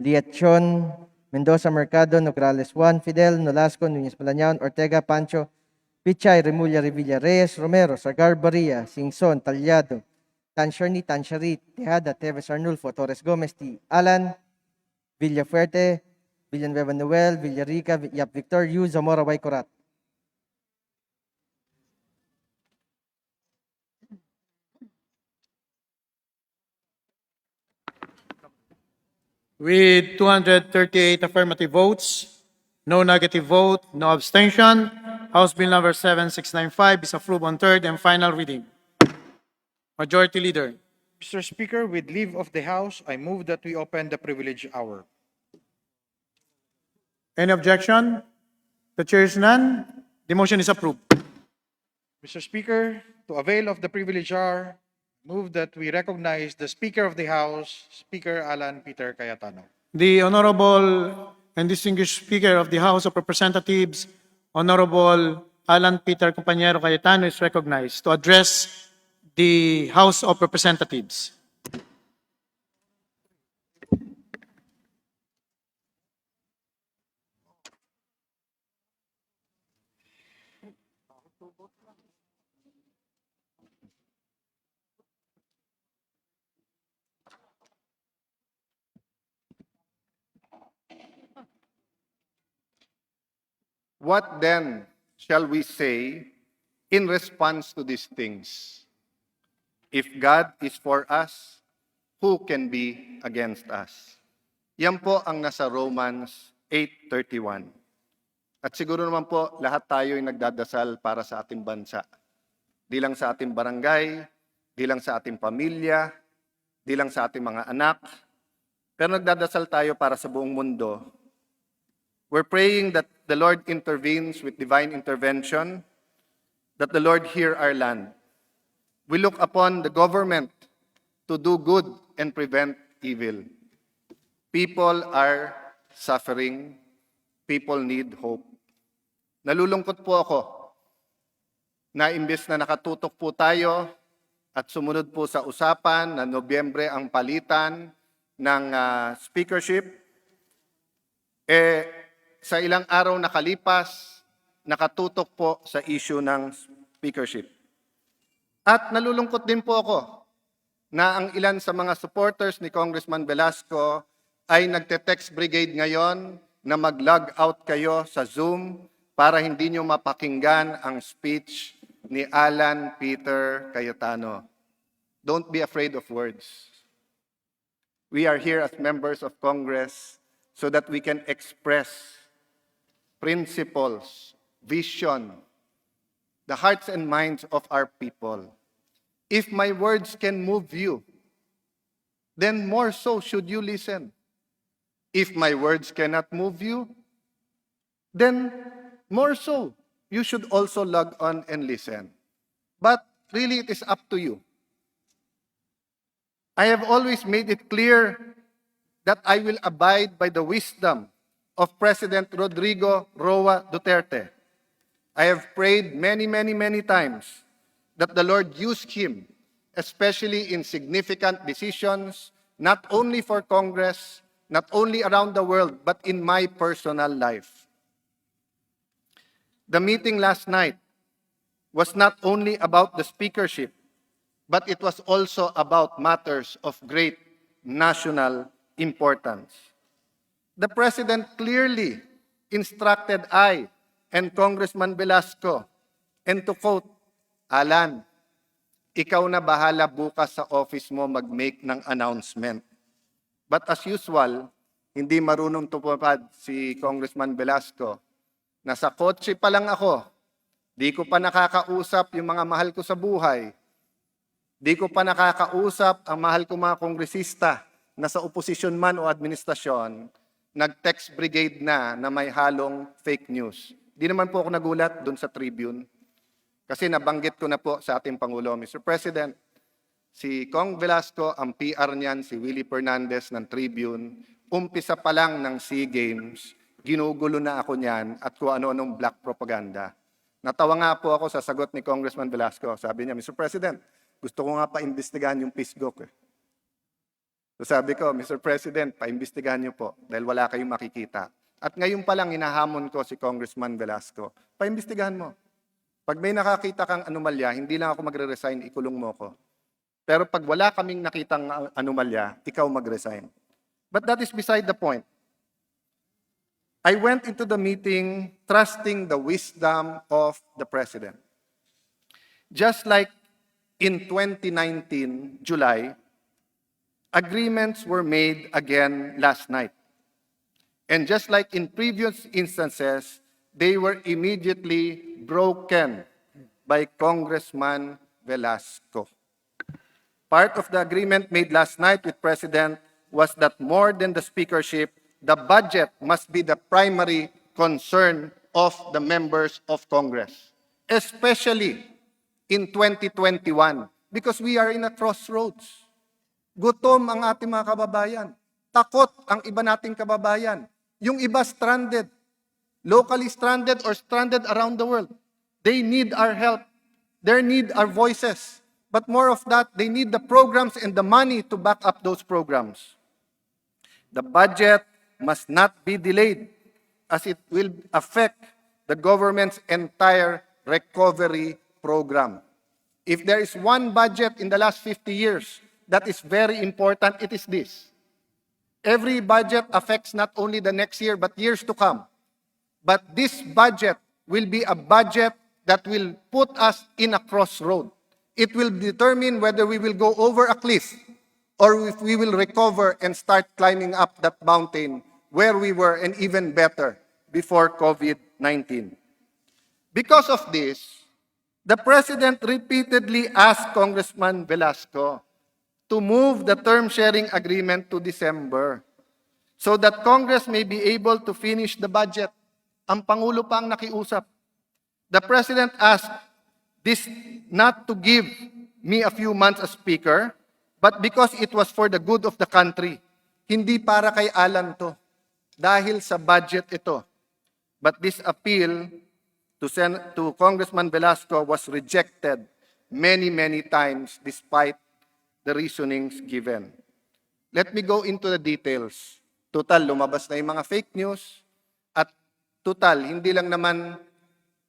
Liachon, Mendoza Mercado, Nograles 1, Fidel, Nolasco, Nunez Palanian, Ortega, Pancho, Pichay, Remulla, Revilla, Reyes, Romero, Sagar, Barria, Singson, Talyado, Tansharni, Tansharit, Tejada, Teves, Arnulfo, Torres Gomez, T. Alan, Villafuerte, Villanueva Noel, Villarica, Yap Victor, Yu, Zamora, Waycorat. With 238 affirmative votes, no negative vote, no abstention, House Bill number 7695 is approved on third and final reading. Majority Leader. Mr. Speaker, with leave of the House, I move that we open the privilege hour. Any objection? The chair is none. The motion is approved. Mr. Speaker, to avail of the privilege hour, move that we recognize the Speaker of the House, Speaker Alan Peter Cayetano. The Honorable and Distinguished Speaker of the House of Representatives, Honorable Allan Peter Cayetano is recognized to address the House of Representatives. What then shall we say in response to these things? If God is for us, who can be against us? Yan po ang nasa Romans 8:31. At siguro naman po, lahat tayo ay nagdadasal para sa ating bansa. Di lang sa ating barangay, di lang sa ating pamilya, di lang sa ating mga anak, pero nagdadasal tayo para sa buong mundo. We're praying that the Lord intervenes with divine intervention, that the Lord hear our land. We look upon the government to do good and prevent evil. People are suffering. People need hope. Nalulungkot po ako na imbes na nakatutok po tayo at sumunod po sa usapan na Nobyembre ang palitan ng speakership, sa ilang araw nakalipas, nakatutok po sa issue ng speakership. At nalulungkot din po ako na ang ilan sa mga supporters ni Congressman Velasco ay nagte-text brigade ngayon na mag-log out kayo sa Zoom para hindi nyo mapakinggan ang speech ni Allan Peter Cayetano. Don't be afraid of words. We are here as members of Congress so that we can express principles, vision, the hearts and minds of our people. If my words can move you, then more so should you listen. If my words cannot move you, then more so you should also log on and listen. But really, it is up to you. I have always made it clear that I will abide by the wisdom of President Rodrigo Roa Duterte. I have prayed many times that the Lord use him, especially in significant decisions, not only for Congress, not only around the world, but in my personal life. The meeting last night was not only about the speakership, but it was also about matters of great national importance. The President clearly instructed I and Congressman Velasco, and to quote, Alan, ikaw na bahala bukas sa office mo mag-make ng announcement. But as usual, hindi marunong tumupad si Congressman Velasco. Nasa kotse pa lang ako, di ko pa nakakausap yung mga mahal ko sa buhay. Di ko pa nakakausap ang mahal ko mga kongresista na sa oposisyon man o administrasyon, nag-text brigade na may halong fake news. Di naman po ako nagulat doon sa Tribune. Kasi nabanggit ko na po sa ating Pangulo, Mr. President, si Cong Velasco, ang PR niyan, si Willie Fernandez ng Tribune, umpisa pa lang ng SEA Games, ginugulo na ako niyan at kung ano-anong black propaganda. Natawa nga po ako sa sagot ni Congressman Velasco. Sabi niya, Mr. President, gusto ko nga pa-imbestigahan yung PISGOC. So sabi ko, Mr. President, paimbestigahan niyo po dahil wala kayong makikita. At ngayon pa lang, hinahamon ko si Congressman Velasco, paimbestigahan mo. Pag may nakakita kang anomalya, hindi lang ako magre-resign, ikulong mo ko. Pero pag wala kaming nakitang anomalya, ikaw mag-resign. But that is beside the point. I went into the meeting trusting the wisdom of the President. Just like in 2019, July, agreements were made again last night. And just like in previous instances, they were immediately broken by Congressman Velasco. Part of the agreement made last night with President was that more than the speakership, the budget must be the primary concern of the members of Congress, especially in 2021, because we are in a crossroads. Gutom ang ating mga kababayan. Takot ang iba nating kababayan. Yung iba stranded, locally stranded or stranded around the world. They need our help. They need our voices. But more of that, they need the programs and the money to back up those programs. The budget must not be delayed as it will affect the government's entire recovery program. If there is one budget in the last 50 years that is very important, it is this. Every budget affects not only the next year, but years to come. But this budget will be a budget that will put us in a crossroad. It will determine whether we will go over a cliff or if we will recover and start climbing up that mountain where we were and even better before COVID-19. Because of this, the President repeatedly asked Congressman Velasco to move the term sharing agreement to December so that Congress may be able to finish the budget. Ang Pangulo pa ang nakiusap. The President asked this not to give me a few months as Speaker, but because it was for the good of the country. Hindi para kay Alan to. Dahil sa budget ito. But this appeal to Congressman Velasco was rejected many, many times despite the reasonings given. Let me go into the details. Total, lumabas na yung mga fake news. At total, hindi lang naman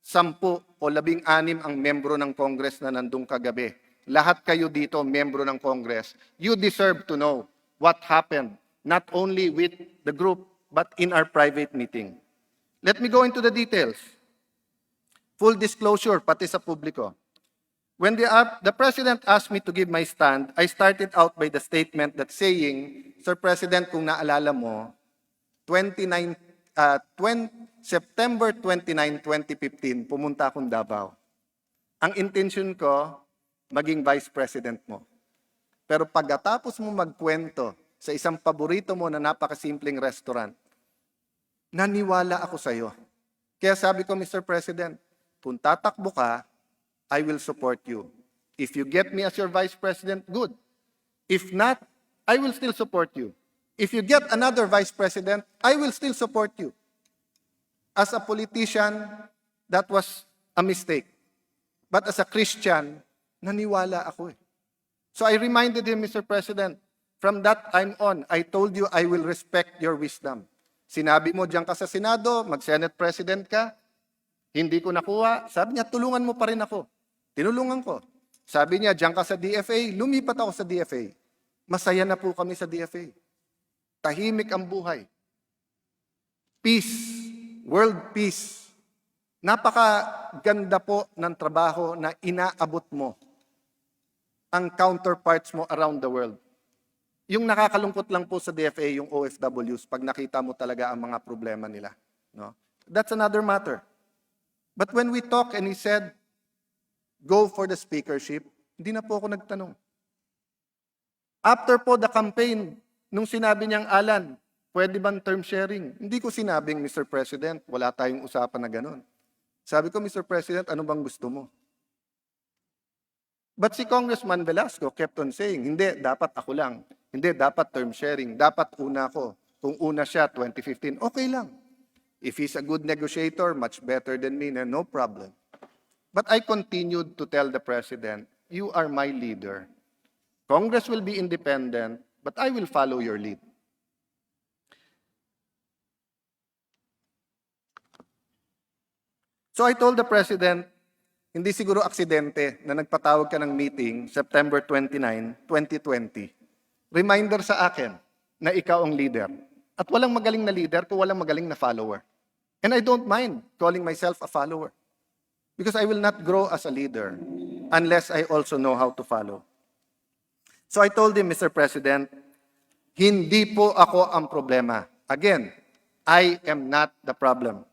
10 o 16 ang membro ng Congress na nandung kagabi. Lahat kayo dito, membro ng Congress. You deserve to know what happened, not only with the group, but in our private meeting. Let me go into the details. Full disclosure, pati sa publiko. When the President asked me to give my stand, I started out by the statement that saying, Sir President, kung naalala mo, September 29, 2015, pumunta akong Davao. Ang intention ko, maging Vice President mo. Pero pagkatapos mo magkwento sa isang paborito mo na napakasimpleng restaurant, naniwala ako sa iyo. Kaya sabi ko, Mr. President, kung tatakbo ka, I will support you. If you get me as your Vice President, good. If not, I will still support you. If you get another Vice President, I will still support you. As a politician, that was a mistake. But as a Christian, naniwala ako eh. So I reminded him, Mr. President, from that time on, I told you I will respect your wisdom. Sinabi mo diyan ka sa Senado, mag-Senate President ka, hindi ko nakuha. Sabi niya, tulungan mo pa rin ako. Tinulungan ko. Sabi niya, diyan ka sa DFA, lumipat ako sa DFA. Masaya na po kami sa DFA. Tahimik ang buhay. Peace. World peace. Napakaganda po ng trabaho na inaabot mo ang counterparts mo around the world. Yung nakakalungkot lang po sa DFA, yung OFWs, pag nakita mo talaga ang mga problema nila. No? That's another matter. But when we talk and he said, go for the speakership, hindi na po ako nagtanong. After po the campaign, nung sinabi niyang, Alan, pwede bang term sharing? Hindi ko sinabing, Mr. President, wala tayong usapan na ganun. Sabi ko, Mr. President, ano bang gusto mo? But si Congressman Velasco kept on saying, hindi, dapat ako lang. Hindi, dapat term sharing. Dapat una ko. Kung una siya, 2015, okay lang. If he's a good negotiator, much better than me, no problem. But I continued to tell the President, you are my leader. Congress will be independent, but I will follow your lead. So I told the President, hindi siguro aksidente na nagpatawag ka ng meeting September 29, 2020. Reminder sa akin na ikaw ang leader. At walang magaling na leader kung walang magaling na follower. And I don't mind calling myself a follower. Because I will not grow as a leader unless I also know how to follow. So I told him, Mr. President, hindi po ako ang problema. Again, I am not the problem.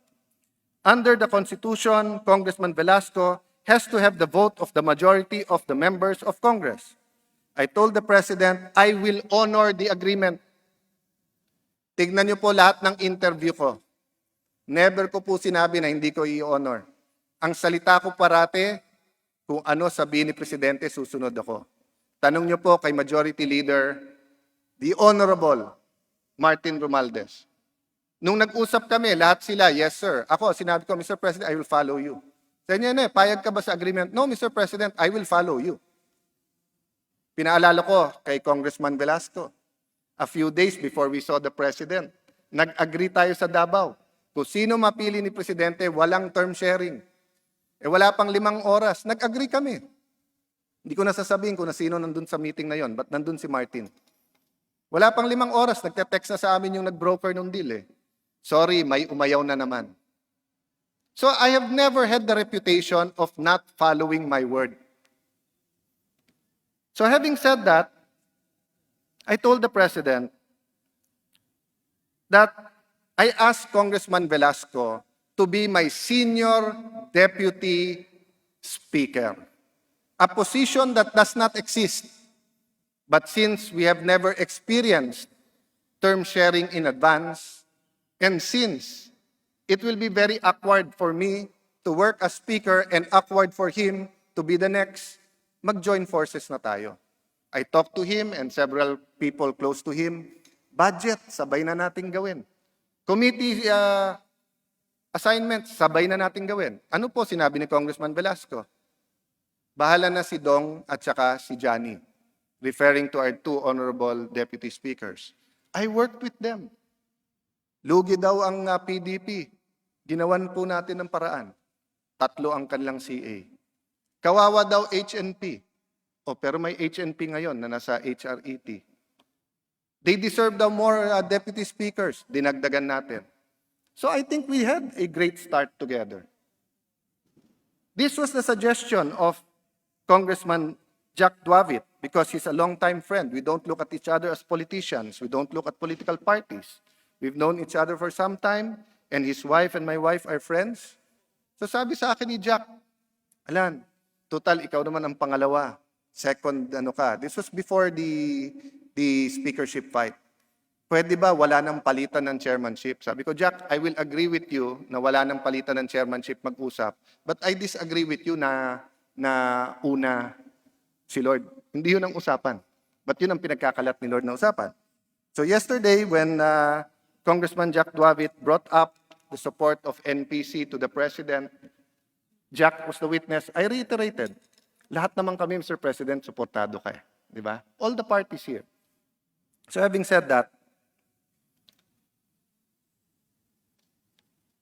Under the Constitution, Congressman Velasco has to have the vote of the majority of the members of Congress. I told the President, I will honor the agreement. Tignan niyo po lahat ng interview ko. Never ko po sinabi na hindi ko i-honor. Ang salita ko parate, kung ano sabihin ni Presidente, susunod ako. Tanong niyo po kay Majority Leader, the Honorable Martin Romualdez. Nung nag-usap kami, lahat sila, yes sir. Ako, sinabi ko, Mr. President, I will follow you. Sa inyo na, payag ka ba sa agreement? No, Mr. President, I will follow you. Pinaalala ko kay Congressman Velasco, a few days before we saw the President, nag-agree tayo sa Davao. Kung sino mapili ni Presidente, walang term sharing. Wala pang 5 oras, nag-agree kami. Hindi ko nasasabihin kung na sino nandun sa meeting na yon, but nandun si Martin. Wala pang 5 oras, nagte-text na sa amin yung nag-broker ng deal eh. Sorry, may umayaw na naman. So I have never had the reputation of not following my word. So having said that, I told the President that I asked Congressman Velasco to be my senior deputy speaker, a position that does not exist. But since we have never experienced term sharing in advance, and since it will be very awkward for me to work as speaker and awkward for him to be the next, mag-join forces na tayo. I talked to him and several people close to him. Budget, sabay na nating gawin. Committee assignments, sabay na nating gawin. Ano po sinabi ni Congressman Velasco? Bahala na si Dong at saka si Johnny, referring to our 2 honorable deputy speakers. I worked with them. Lugi daw ang PDP. Ginawan po natin ng paraan. 3 ang kanilang CA. Kawawa daw HNP. Pero may HNP ngayon na nasa HRET. They deserve daw more deputy speakers. Dinagdagan natin. So I think we had a great start together. This was the suggestion of Congressman Jack Duavit because he's a longtime friend. We don't look at each other as politicians. We don't look at political parties. We've known each other for some time, and his wife and my wife are friends. So sabi sa akin ni Jack, Alan, total, ikaw naman ang pangalawa. Second, This was before the speakership fight. Pwede ba wala nang palitan ng chairmanship? Sabi ko, Jack, I will agree with you na wala nang palitan ng chairmanship mag-usap, but I disagree with you na una si Lord. Hindi yun ang usapan. But yun ang pinagkakalat ni Lord na usapan. So yesterday, when Congressman Jack Duavit brought up the support of NPC to the President, Jack was the witness. I reiterated, lahat naman kami, Mr. President, supportado ka. Di ba? All the parties here. So having said that,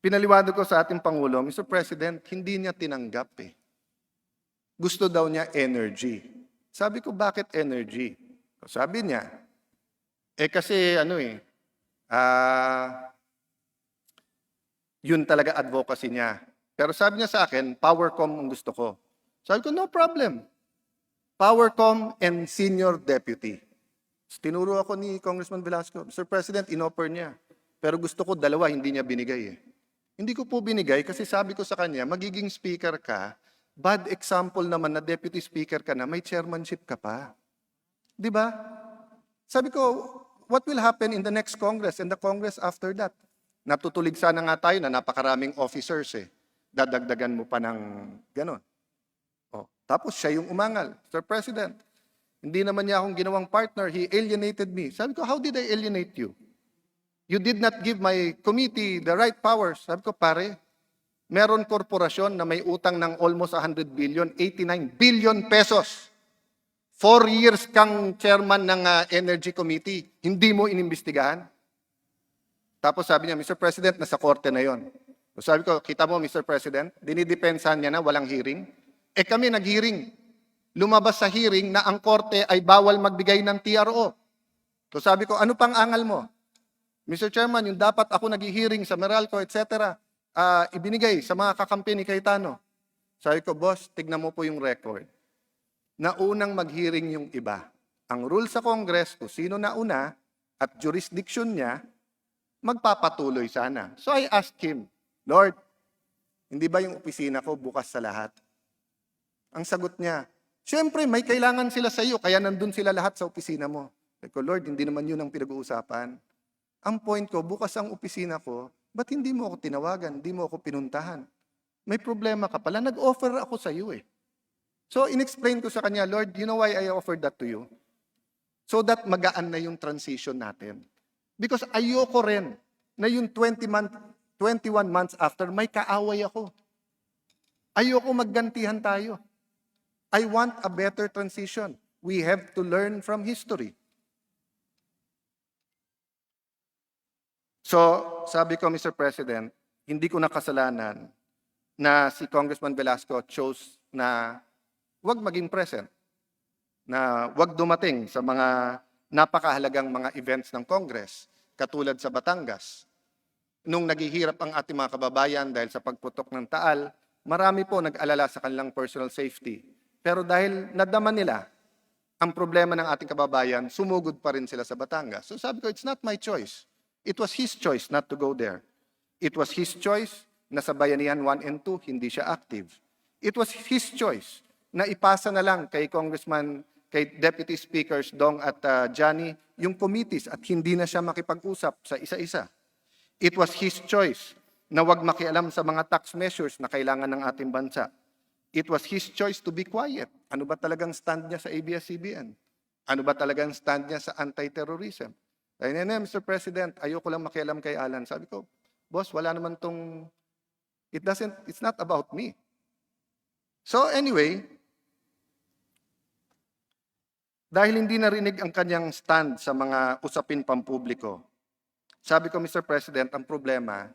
pinaliwanag ko sa ating Pangulo, Mr. President, hindi niya tinanggap eh. Gusto daw niya energy. Sabi ko, bakit energy? Sabi niya, kasi yun talaga advocacy niya. Pero sabi niya sa akin, PowerCom ang gusto ko. Sabi ko, no problem. PowerCom and senior deputy. Tinuro ako ni Congressman Velasco, Mr. President, inoffer niya. Pero gusto ko 2, hindi niya binigay eh. Hindi ko po binigay kasi sabi ko sa kanya, magiging speaker ka, bad example naman na deputy speaker ka na, may chairmanship ka pa. Di ba? Sabi ko, what will happen in the next Congress and the Congress after that? Natutulig sana nga tayo na napakaraming officers eh. Dadagdagan mo pa ng ganon. Tapos siya yung umangal. Sir President, hindi naman niya akong ginawang partner. He alienated me. Sabi ko, how did I alienate you? You did not give my committee the right powers. Sabi ko, pare, meron korporasyon na may utang ng almost 100 billion, 89 billion pesos. 4 years kang chairman ng Energy Committee, hindi mo inimbestigahan? Tapos sabi niya, Mr. President, nasa korte na yon. So sabi ko, kita mo, Mr. President, dinidepensahan niya na walang hearing. Kami nag-hearing. Lumabas sa hearing na ang korte ay bawal magbigay ng TRO. So sabi ko, ano pang angal mo? Mr. Chairman, yung dapat ako nag-hearing sa Meralco, etc., ibinigay sa mga kakampi ni Cayetano. Sabi ko, boss, tignan mo po yung record. Naunang mag-hearing yung iba. Ang rule sa Congress, kung sino nauna at jurisdiction niya, magpapatuloy sana. So I asked him, Lord, hindi ba yung opisina ko bukas sa lahat? Ang sagot niya, siyempre may kailangan sila sa iyo, kaya nandun sila lahat sa opisina mo. Sabi ko, Lord, hindi naman yun ang pinag-uusapan. Ang point ko, bukas ang opisina ko, ba't hindi mo ako tinawagan, hindi mo ako pinuntahan? May problema ka pala, nag-offer ako sa iyo eh. So, in-explain ko sa kanya, Lord, you know why I offered that to you? So that magaan na yung transition natin. Because ayoko rin na yung 21 months after, may kaaway ako. Ayoko maggantihan tayo. I want a better transition. We have to learn from history. So, sabi ko, Mr. President, hindi ko nakasalanan na si Congressman Velasco chose na wag maging present, na wag dumating sa mga napakahalagang mga events ng Congress, katulad sa Batangas. Nung naghihirap ang ating mga kababayan dahil sa pagputok ng taal, marami po nag-alala sa kanilang personal safety. Pero dahil nadama nila ang problema ng ating kababayan, sumugod pa rin sila sa Batangas. So sabi ko, it's not my choice. It was his choice not to go there. It was his choice na sa Bayanihan 1 and 2, hindi siya active. It was his choice na ipasa na lang kay Congressman, kay Deputy Speakers Dong at Johnny, yung committees at hindi na siya makipag-usap sa isa-isa. It was his choice na wag makialam sa mga tax measures na kailangan ng ating bansa. It was his choice to be quiet. Ano ba talagang stand niya sa ABS-CBN? Ano ba talagang stand niya sa anti-terrorism? Sabi niya, Mr. President, ayoko lang makialam kay Alan. Sabi ko, boss, wala naman tong, it's not about me. So anyway, dahil hindi narinig ang kanyang stand sa mga usapin pampubliko, sabi ko, Mr. President, ang problema,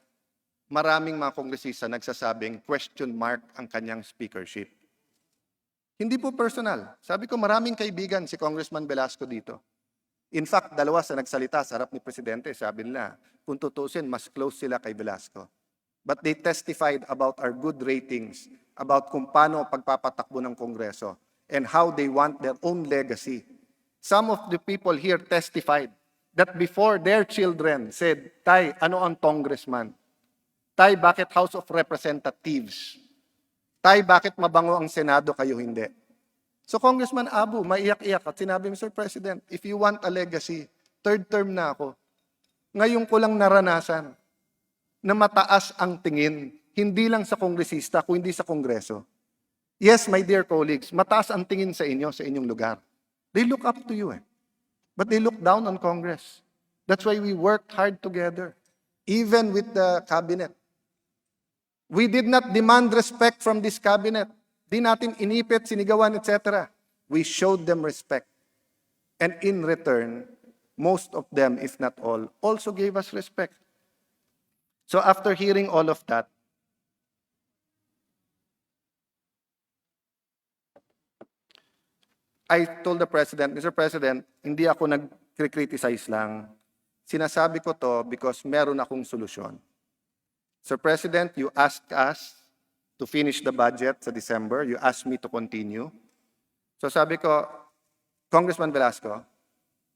maraming mga kongresista nagsasabing question mark ang kanyang speakership. Hindi po personal. Sabi ko, maraming kaibigan si Congressman Velasco dito. In fact, dalawa sa nagsalita sa harap ni Presidente, sabi nila, kung tutusin, mas close sila kay Velasco. But they testified about our good ratings, about kung paano pagpapatakbo ng Kongreso, and how they want their own legacy. Some of the people here testified that before their children said, Tay, ano ang congressman? Tay, bakit House of Representatives? Tay, bakit mabango ang Senado, kayo hindi? So Congressman Abu, maiyak-iyak at sinabi, Mr. President, if you want a legacy, third term na ako. Ngayon ko lang naranasan na mataas ang tingin, hindi lang sa kongresista, kundi sa Kongreso. Yes, my dear colleagues, mataas ang tingin sa inyo, sa inyong lugar. They look up to you, but they look down on Congress. That's why we worked hard together, even with the cabinet. We did not demand respect from this cabinet. Di natin inipit, sinigawan, etc. We showed them respect. And in return, most of them, if not all, also gave us respect. So after hearing all of that, I told the President, Mr. President, hindi ako nag-criticize lang. Sinasabi ko to because meron akong solusyon. Sir President, you asked us to finish the budget sa December. You asked me to continue. So sabi ko, Congressman Velasco,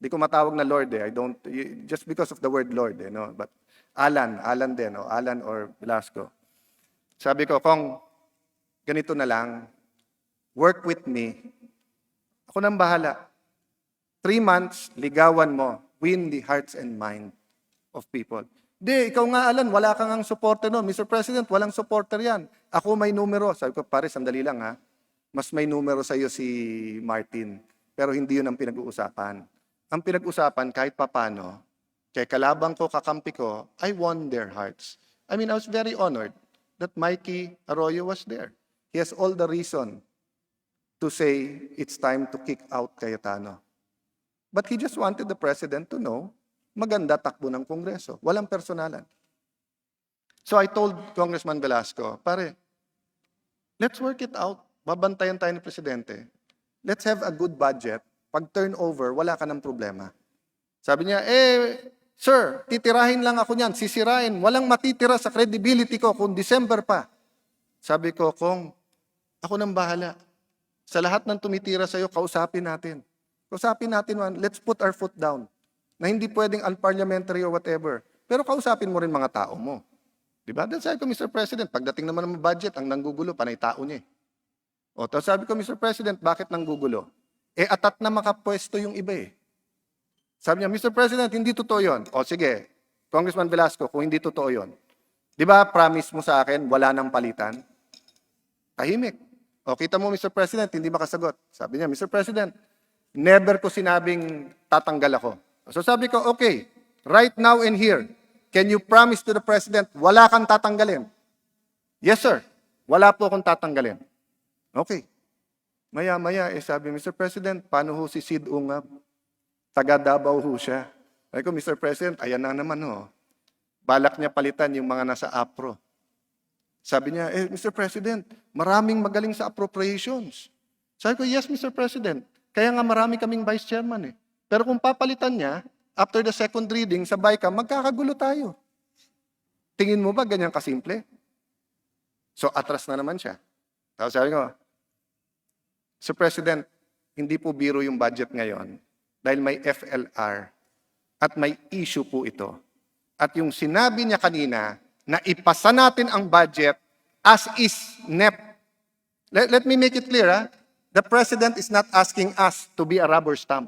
di ko matawag na Lord I don't, just because of the word Lord no? But Alan din, Alan or Velasco. Sabi ko, Kong, ganito na lang, work with me. Ako nang bahala. 3 months, ligawan mo, win the hearts and mind of people. Di, ikaw nga, Alan, wala kang ang supporter no. Mr. President, walang supporter yan. Ako may numero. Sabi ko, pare, sandali lang ha. Mas may numero sa iyo si Martin. Pero hindi yun ang pinag-uusapan. Ang pinag-uusapan, kahit papano, kay kalabang ko, kakampi ko, I won their hearts. I mean, I was very honored that Mikey Arroyo was there. He has all the reason to say it's time to kick out Cayetano. But he just wanted the president to know, maganda takbo ng Kongreso. Walang personalan. So I told Congressman Velasco, pare, let's work it out. Babantayan tayo ni Presidente. Let's have a good budget. Pag turnover, wala ka ng problema. Sabi niya, sir, titirahin lang ako niyan, sisirain. Walang matitira sa credibility ko kung December pa. Sabi ko, Kong, ako nang bahala. Sa lahat ng tumitira sa'yo, kausapin natin. Kausapin natin, let's put our foot down. Na hindi pwedeng unparliamentary or whatever. Pero kausapin mo rin mga tao mo. Diba? Then sabi ko, Mr. President, pagdating naman ng budget, ang nanggugulo, panay tao niya. O, tapos sabi ko, Mr. President, bakit nanggugulo? Atat na makapwesto yung iba eh. Sabi niya, Mr. President, hindi totoo yun. O sige, Congressman Velasco, kung hindi totoo yun. Di ba, promise mo sa akin, wala nang palitan? Tahimik. O, kita mo, Mr. President, hindi makasagot. Sabi niya, Mr. President, never ko sinabing tatanggal ako. So sabi ko, okay, right now and here, can you promise to the President, wala kang tatanggalin? Yes, sir. Wala po akong tatanggalin. Okay. Maya-maya, sabi, Mr. President, paano ho si Sid Ungab? Taga Davao ho siya. Sabi ko, Mr. President, ayan na naman ho. Balak niya palitan yung mga nasa APRO. Sabi niya, Mr. President, maraming magaling sa appropriations. Sabi ko, yes, Mr. President. Kaya nga marami kaming vice chairman eh. Pero kung papalitan niya, after the second reading, sabay ka, magkakagulo tayo. Tingin mo ba ganyan kasimple? So, atras na naman siya. Tapos sabi ko, Sir President, hindi po biro yung budget ngayon dahil may FLR at may issue po ito. At yung sinabi niya kanina na ipasa natin ang budget as is NEP. Let me make it clear, ha? The President is not asking us to be a rubber stamp.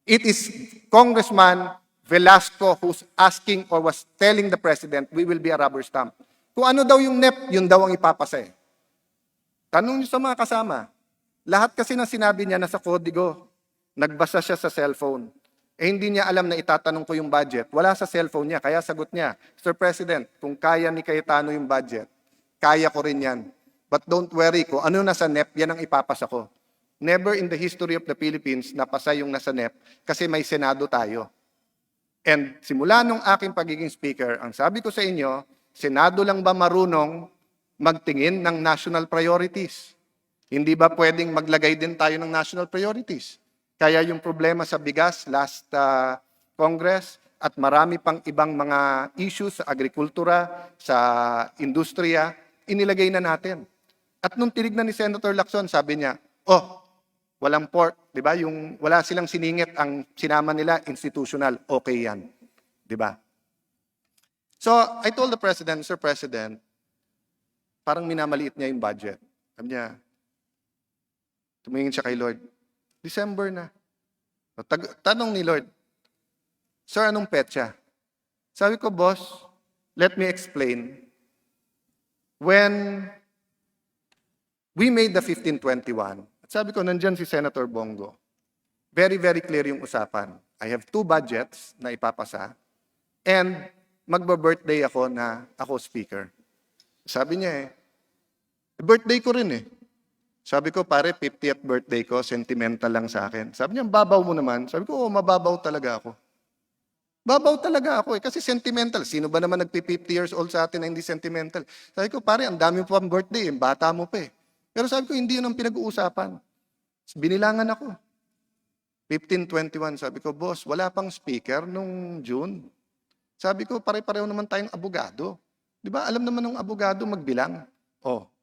It is Congressman Velasco who's asking or was telling the President, we will be a rubber stamp. Kung ano daw yung NEP, yun daw ang ipapasa eh. Tanong niyo sa mga kasama. Lahat kasi na sinabi niya nasa kodigo. Nagbasa siya sa cellphone. Hindi niya alam na itatanong ko yung budget. Wala sa cellphone niya, kaya sagot niya, Sir President, kung kaya ni Cayetano yung budget, kaya ko rin yan. But don't worry ko, ano nasa NEP, yan ang ipapasa ko. Never in the history of the Philippines napasa yung nasa NEP kasi may Senado tayo. And simula nung aking pagiging speaker, ang sabi ko sa inyo, Senado lang ba marunong magtingin ng national priorities? Hindi ba pwedeng maglagay din tayo ng national priorities? Kaya yung problema sa bigas last Congress at marami pang ibang mga issues sa agrikultura, sa industriya, inilagay na natin. At nung tinignan ni Senator Lacson, sabi niya, walang pork, di ba? Yung wala silang siningit, ang sinama nila institutional, okay yan. Di ba? So, I told the President, Sir President, parang minamaliit niya yung budget. Sabi niya, tumingin siya kay Lord, December na. Tanong ni Lord, Sir, anong petsa? Sabi ko, Boss, let me explain. When we made the 1521, at sabi ko, nandyan si Senator Bongo. Very, very clear yung usapan. I have 2 budgets na ipapasa and magba-birthday ako na ako speaker. Sabi niya birthday ko rin eh. Sabi ko, pare, 50th birthday ko, sentimental lang sa akin. Sabi niya, babaw mo naman. Sabi ko, mababaw talaga ako. Babaw talaga ako eh, kasi sentimental. Sino ba naman nagpi-50 years old sa atin na hindi sentimental? Sabi ko, pare, ang dami mo pang birthday, bata mo pa eh. Pero sabi ko, hindi yun ang pinag-uusapan. Binilangan ako. 1521, sabi ko, boss, wala pang speaker nung June. Sabi ko, pare-pareho naman tayong abogado. Di ba, alam naman ng abogado magbilang.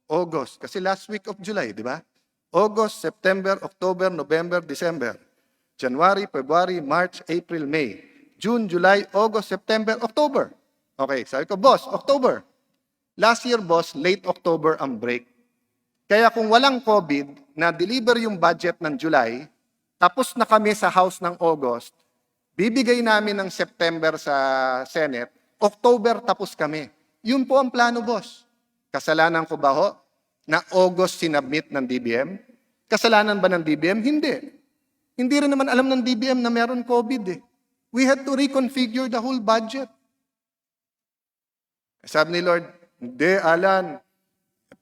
August, kasi last week of July, di ba? August, September, October, November, December. January, February, March, April, May. June, July, August, September, October. Okay, sabi ko, boss, October. Last year, boss, late October ang break. Kaya kung walang COVID, na-deliver yung budget ng July, tapos na kami sa House ng August, bibigay namin ng September sa Senate, October tapos kami. Yun po ang plano, boss. Kasalanan ko ba ho na August sinubmit ng DBM? Kasalanan ba ng DBM? Hindi. Hindi rin naman alam ng DBM na meron COVID eh. We had to reconfigure the whole budget. Sabi ni Lord, hindi, Alan,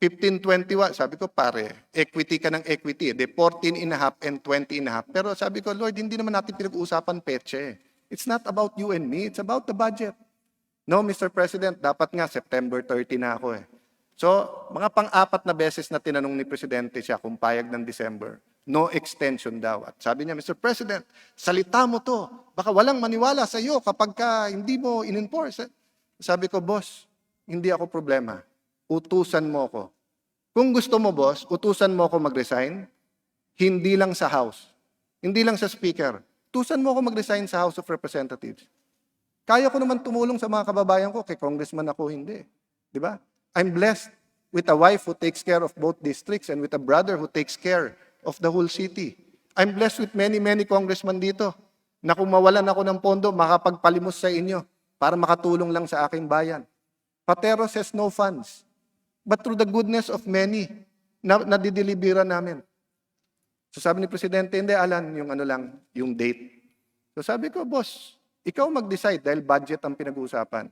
1521, sabi ko, pare, equity ka ng equity. De 14 and a half and 20 and a half. Pero sabi ko, Lord, hindi naman natin pinag-uusapan peche. It's not about you and me. It's about the budget. No, Mr. President, dapat nga September 30 na ako eh. So, mga pang-apat na beses na tinanong ni Presidente siya kung payag ng December, no extension daw. At sabi niya, Mr. President, salita mo to. Baka walang maniwala sa iyo kapag hindi mo in-enforce. Sabi ko, boss, hindi ako problema. Utusan mo ako. Kung gusto mo, boss, utusan mo ako mag-resign, hindi lang sa House, hindi lang sa Speaker. Utusan mo ako mag-resign sa House of Representatives. Kaya ko naman tumulong sa mga kababayan ko, kay congressman ako hindi. Di ba? I'm blessed with a wife who takes care of both districts and with a brother who takes care of the whole city. I'm blessed with many, many congressmen dito na kung mawalan ako ng pondo, makapagpalimos sa inyo para makatulong lang sa aking bayan. Patero says no funds. But through the goodness of many, nadideliveran namin. So sabi ni Presidente, hindi Alan, yung ano lang, yung date. So sabi ko, boss, ikaw mag-decide dahil budget ang pinag-uusapan.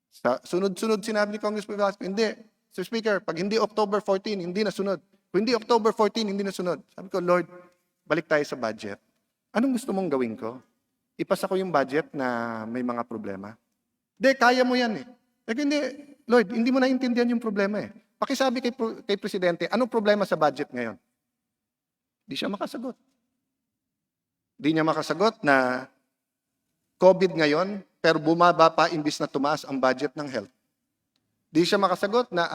Sa sunod-sunod sinabi ni Congressman Velasco, hindi. Sir Speaker, pag hindi October 14, hindi na sunod. Kung hindi October 14, hindi na sunod. Sabi ko, Lord, balik tayo sa budget. Anong gusto mong gawin ko? Ipasa ko yung budget na may mga problema? Hindi, kaya mo yan eh. Hindi, Lord, hindi mo naintindihan yung problema eh. Pakisabi kay Presidente, anong problema sa budget ngayon? Di siya makasagot. Di niya makasagot na COVID ngayon, pero bumaba pa imbis na tumaas ang budget ng health. Di siya makasagot na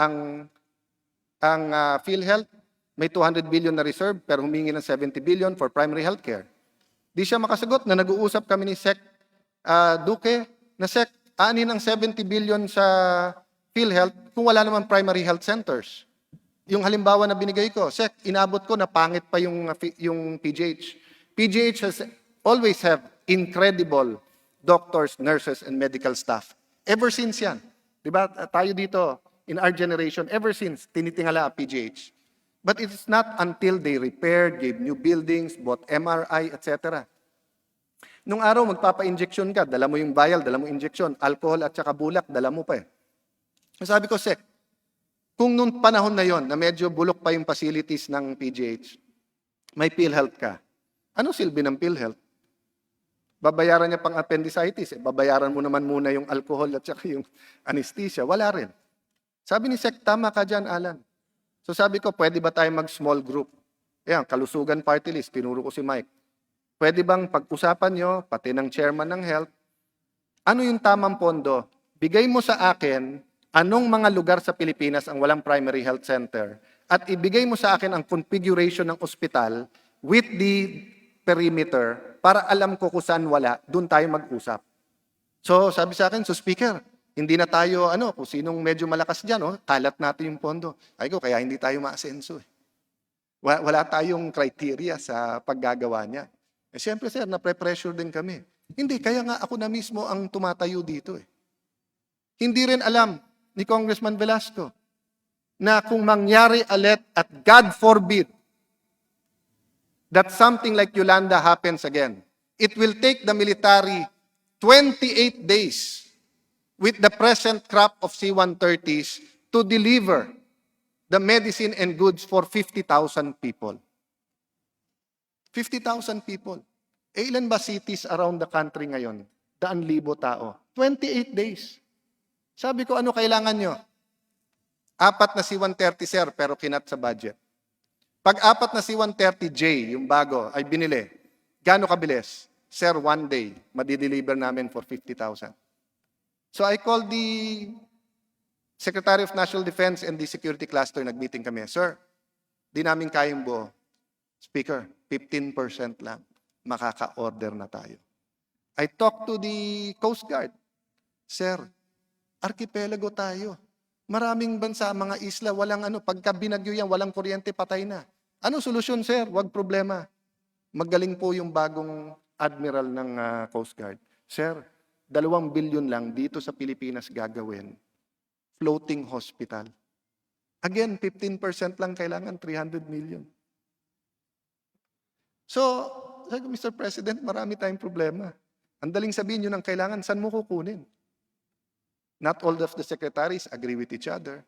ang PhilHealth may 200 billion na reserve pero humingi ng 70 billion for primary health care. Di siya makasagot na nag-uusap kami ni Sept Duque na Sept ani ng 70 billion sa PhilHealth kung wala naman primary health centers. Yung halimbawa na binigay ko, Sept, inabot ko na pangit pa yung PGH. PGH has always have incredible doctors, nurses, and medical staff. Ever since yan. Diba? Tayo dito, in our generation, ever since, tinitingala ang PGH. But it's not until they repaired, gave new buildings, bought MRI, etc. Nung araw, magpapa-injection ka, dala mo yung vial, dala mo injection, alcohol at saka bulak, dala mo pa eh. Sabi ko, Sek, kung nung panahon na yon na medyo bulok pa yung facilities ng PGH, may PhilHealth ka. Ano silbi ng PhilHealth? Babayaran niya pang appendicitis, babayaran mo naman muna yung alcohol at saka yung anesthesia. Wala rin. Sabi ni Sek, tama ka dyan, Alan. So sabi ko, pwede ba tayo mag-small group? Ayan, kalusugan party list, tinuro ko si Mike. Pwede bang pag-usapan nyo, pati ng chairman ng health, ano yung tamang pondo? Bigay mo sa akin anong mga lugar sa Pilipinas ang walang primary health center at ibigay mo sa akin ang configuration ng ospital with the perimeter para alam ko kung saan wala, doon tayo mag-usap. So sabi sa akin, so Speaker, hindi na tayo, kung sinong medyo malakas dyan, kalat natin yung pondo. Ay ko, kaya hindi tayo maasenso. Wala tayong criteria sa paggagawa niya. Siyempre sir, napre-pressure din kami. Hindi, kaya nga ako na mismo ang tumatayo dito. Hindi rin alam ni Congressman Velasco na kung mangyari ulit at God forbid that something like Yolanda happens again, it will take the military 28 days with the present crop of C-130s to deliver the medicine and goods for 50,000 people. 50,000 people. Ilan ba cities around the country ngayon? 100,000 tao. 28 days. Sabi ko, ano kailangan nyo? 4 na C-130, sir, pero kinat sa budget. Pag 4 na C-130J, yung bago, ay binili, gaano kabilis? Sir, 1 day, madideliver namin for 50,000. So I called the Secretary of National Defense and the Security Cluster, nag-meeting kami. Sir, di namin kayang buo. Speaker, 15% lang, makaka-order na tayo. I talked to the Coast Guard. Sir, archipelago tayo. Maraming bansa, mga isla, walang pagka binagyo yan, walang kuryente, patay na. Ano solusyon, sir? Wag problema. Magaling po yung bagong admiral ng Coast Guard. Sir, 2 billion lang dito sa Pilipinas gagawin. Floating hospital. Again, 15% lang kailangan, 300 million. So, Mr. President, marami tayong problema. Ang daling sabihin yun ang kailangan, saan mo kukunin? Not all of the secretaries agree with each other.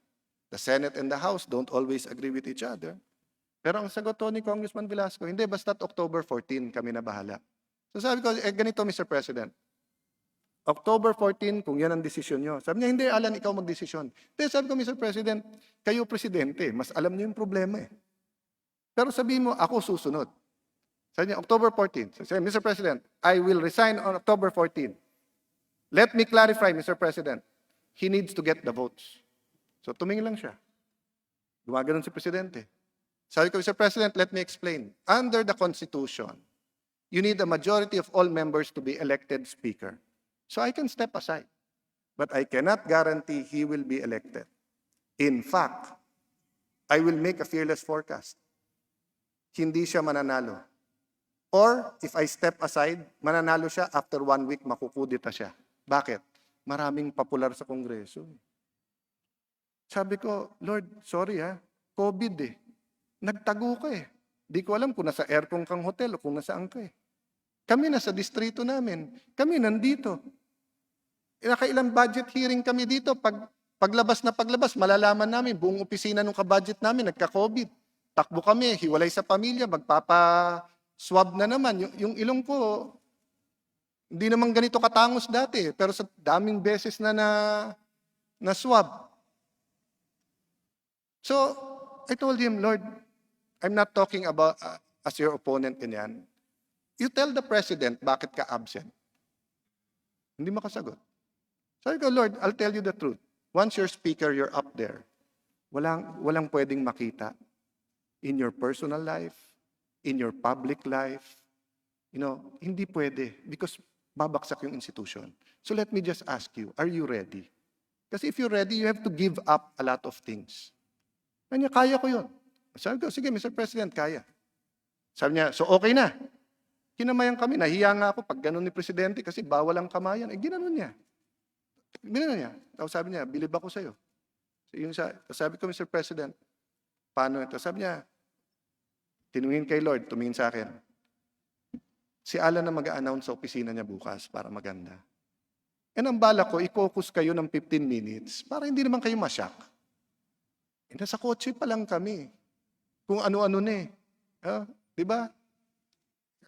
The Senate and the House don't always agree with each other. Pero ang sagot to ni Congressman Velasco, hindi, basta't October 14 kami na bahala. So sabi ko, ganito Mr. President, October 14, kung yan ang desisyon nyo. Sabi niya, hindi, Alan, ikaw magdesisyon. Hindi, sabi ko, Mr. President, kayo presidente, mas alam niyo yung problema eh. Pero sabihin mo, ako susunod. Sabi niya, October 14. Sabi niya, Mr. President, I will resign on October 14. Let me clarify, Mr. President, he needs to get the votes. So tumingin lang siya. Gumaganon si Presidente. Sabi ko, Mr. President, let me explain. Under the Constitution, you need a majority of all members to be elected Speaker. So I can step aside. But I cannot guarantee he will be elected. In fact, I will make a fearless forecast. Hindi siya mananalo. Or, if I step aside, mananalo siya, after 1 week, makukudita siya. Bakit? Maraming popular sa Kongreso. Sabi ko, Lord, sorry ha, COVID eh. Nagtago ka eh. Di ko alam kung nasa aircon kang hotel o kung nasaan ka eh. Kami nasa distrito namin. Kami nandito. Nakailang budget hearing kami dito. Paglabas na paglabas, malalaman namin, buong opisina nung ka-budget namin, nagka-COVID. Takbo kami, hiwalay sa pamilya, magpapa-swab na naman. Yung ilong ko, hindi naman ganito katangos dati. Pero sa daming beses na swab. So, I told him, Lord, I'm not talking about as your opponent ganyan. You tell the President bakit ka absent. Hindi makasagot. Sabi ko, Lord, I'll tell you the truth. Once you're speaker, you're up there. Walang pwedeng makita in your personal life, in your public life. You know, hindi pwede because babaksak yung institution. So let me just ask you, are you ready? Kasi if you're ready, you have to give up a lot of things. Kanya, kaya ko yun. Sabi ko, sige, Mr. President, kaya. Sabi niya, so okay na. Kinamayan kami. Nahiya nga ako pag ganun ni Presidente kasi bawal ang kamayan. Ginanon niya. Ginanon niya. Tapos sabi niya, bilib ako sa'yo. Sabi ko, Mr. President, paano ito? Sabi niya, tinungin kay Lord, tumingin sa akin. Si Alan na mag-a-announce sa opisina niya bukas para maganda. And ang bala ko, i-focus kayo ng 15 minutes para hindi naman kayo masyak. Nasa kotse pa lang kami. Kung ano-ano na eh. Di ba?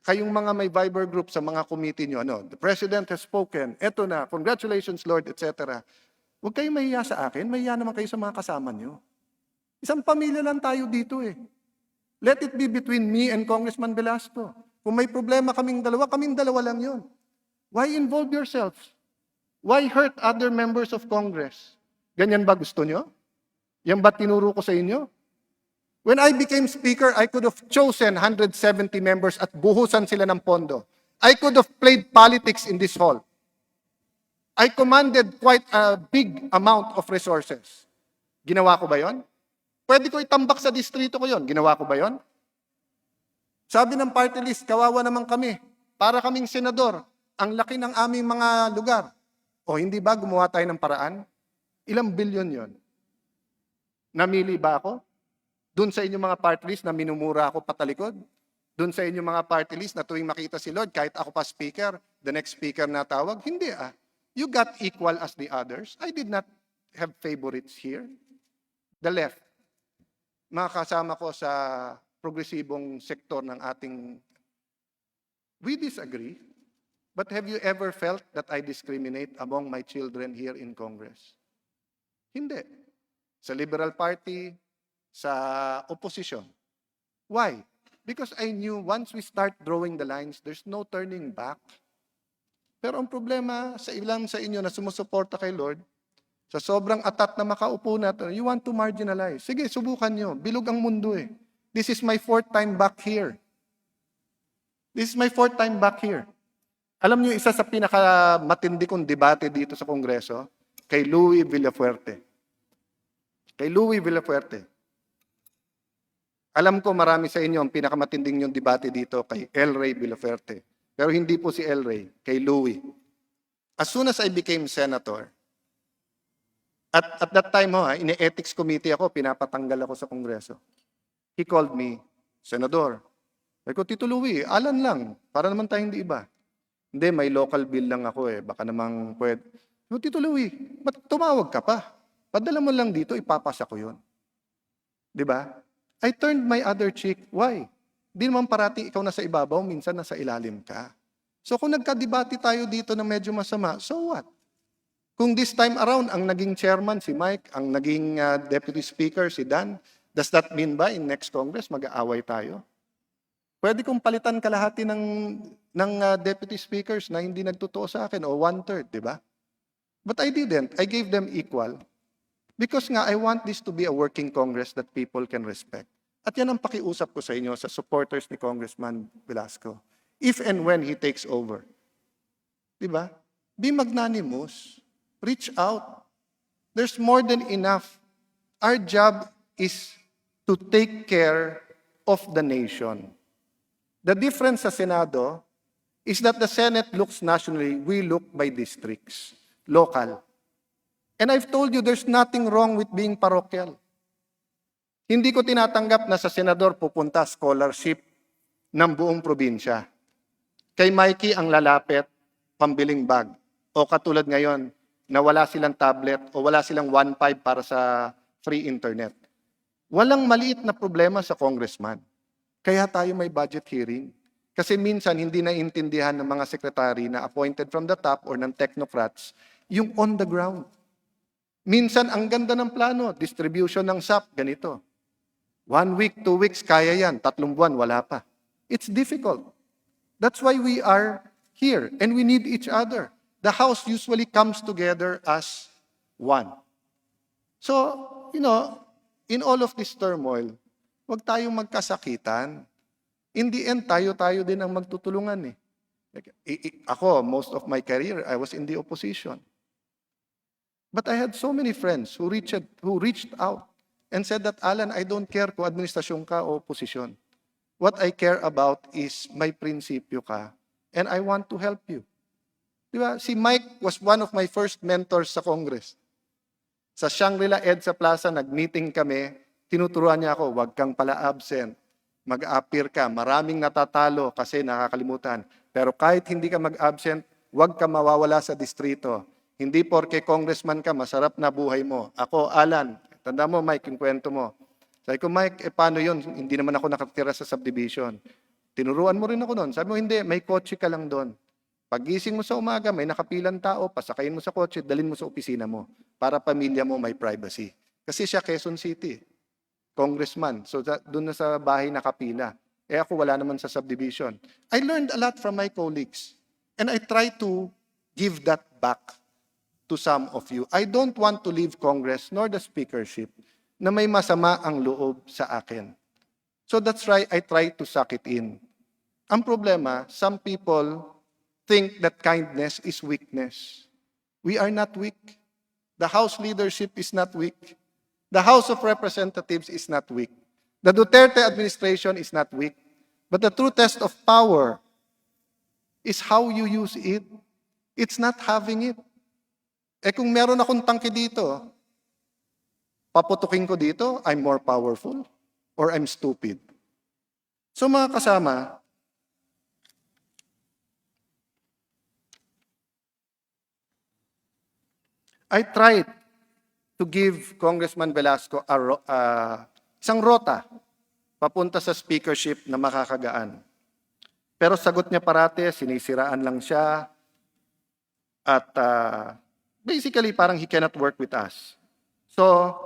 Kayong mga may Viber group sa mga committee nyo, the President has spoken, eto na, congratulations Lord, etc. Huwag kayong mahiya sa akin, mahiya naman kayo sa mga kasama nyo. Isang pamilya lang tayo dito eh. Let it be between me and Congressman Velasco. Kung may problema kaming dalawa lang yun. Why involve yourselves? Why hurt other members of Congress? Ganyan ba gusto nyo? Yan ba tinuro ko sa inyo? When I became Speaker, I could have chosen 170 members at buhusan sila ng pondo. I could have played politics in this hall. I commanded quite a big amount of resources. Ginawa ko ba yon? Pwede ko itambak sa distrito ko yon. Ginawa ko ba yon? Sabi ng party list, kawawa naman kami. Para kaming senador. Ang laki ng aming mga lugar. O hindi ba gumawa tayo ng paraan? Ilang bilyon yon? Namili ba ako? Doon sa inyong mga party list na minumura ako patalikod? Doon sa inyong mga party list na tuwing makita si Lord, kahit ako pa speaker, the next speaker na tawag? Hindi ah. You got equal as the others. I did not have favorites here. The left. Mga kasama ko sa progresibong sektor ng ating... We disagree. But have you ever felt that I discriminate among my children here in Congress? Hindi. Sa Liberal Party, sa opposition. Why? Because I knew once we start drawing the lines, there's no turning back. Pero ang problema sa ilang sa inyo na sumusuporta kay Lord, sa sobrang atat na makaupo natin, you want to marginalize. Sige, subukan nyo. Bilog ang mundo eh. This is my 4th time back here. This is my 4th time back here. Alam nyo, isa sa pinakamatindi kong debate dito sa Kongreso, kay Louie Villafuerte. Kay Louie Villafuerte. Alam ko marami sa inyo ang pinakamatinding yung debate dito kay El Ray Villafuerte. Pero hindi po si El Ray, kay Louie. As soon as I became senator, at that time, in-ethics committee ako, pinapatanggal ako sa Kongreso. He called me, Senador. Sabi ko, Tito Louie, Alan lang, para naman tayo hindi iba. Hindi, may local bill lang ako eh, baka namang pwede. No, Tito Louie, ba't tumawag ka pa? Padala mo lang dito, ipapasa ko yun. Di ba? I turned my other cheek. Why? Di naman parati ikaw nasa ibabaw, minsan nasa ilalim ka. So kung nagkadebate tayo dito na medyo masama, so what? Kung this time around, ang naging chairman si Mike, ang naging deputy speaker si Dan, does that mean ba in next Congress mag-aaway tayo? Pwede kong palitan kalahati ng deputy speakers na hindi nagtotoo sa akin o 1/3, di ba? But I didn't. I gave them equal. Because nga, I want this to be a working Congress that people can respect. At yan ang pakiusap ko sa inyo, sa supporters ni Congressman Velasco. If and when he takes over. Di ba? Be magnanimous. Reach out. There's more than enough. Our job is to take care of the nation. The difference sa Senado is that the Senate looks nationally, we look by districts, local. And I've told you, there's nothing wrong with being parochial. Hindi ko tinatanggap na sa senador pupunta scholarship ng buong probinsya. Kay Mikey ang lalapit, pambiling bag. O katulad ngayon, na wala silang tablet o wala silang 1.5 para sa free internet. Walang maliit na problema sa congressman. Kaya tayo may budget hearing. Kasi minsan hindi naiintindihan ng mga sekretary na appointed from the top or ng technocrats yung on the ground. Minsan, ang ganda ng plano, distribution ng Sept, ganito. 1 week, 2 weeks, kaya yan. 3 buwan, wala pa. It's difficult. That's why we are here, and we need each other. The House usually comes together as one. So, in all of this turmoil, huwag tayong magkasakitan. In the end, tayo din ang magtutulungan. Ako, most of my career, I was in the opposition. But I had so many friends who reached out and said that, Alan, I don't care kung administrasyon ka o oposisyon. What I care about is may prinsipyo ka, and I want to help you. Diba? Si Mike was one of my first mentors sa Congress. Sa Shangri-La EDSA Plaza, nag-meeting kami, tinuturuan niya ako, wag kang pala absent, mag-appear ka, maraming natatalo kasi nakakalimutan. Pero kahit hindi ka mag-absent, wag ka mawawala sa distrito. Hindi porke congressman ka, masarap na buhay mo. Ako, Alan, tanda mo, Mike, yung kwento mo. Sabi ko, Mike, paano yun? Hindi naman ako nakatira sa subdivision. Tinuruan mo rin ako doon. Sabi mo, hindi, may kotse ka lang doon. Pagising mo sa umaga, may nakapilang tao, pasakayin mo sa kotse, dalhin mo sa opisina mo para pamilya mo may privacy. Kasi siya Quezon City, congressman. So doon na sa bahay nakapila. Ako wala naman sa subdivision. I learned a lot from my colleagues. And I try to give that back to some of you. I don't want to leave Congress nor the speakership na may masama ang loob sa akin. So that's why I try to suck it in. Ang problema, some people think that kindness is weakness. We are not weak. The House leadership is not weak. The House of Representatives is not weak. The Duterte administration is not weak. But the true test of power is how you use it. It's not having it. Kung meron akong tangke dito, paputukin ko dito, I'm more powerful or I'm stupid. So mga kasama, I tried to give Congressman Velasco isang rota papunta sa speakership na makakagaan. Pero sagot niya parate, sinisiraan lang siya at basically parang he cannot work with us. So,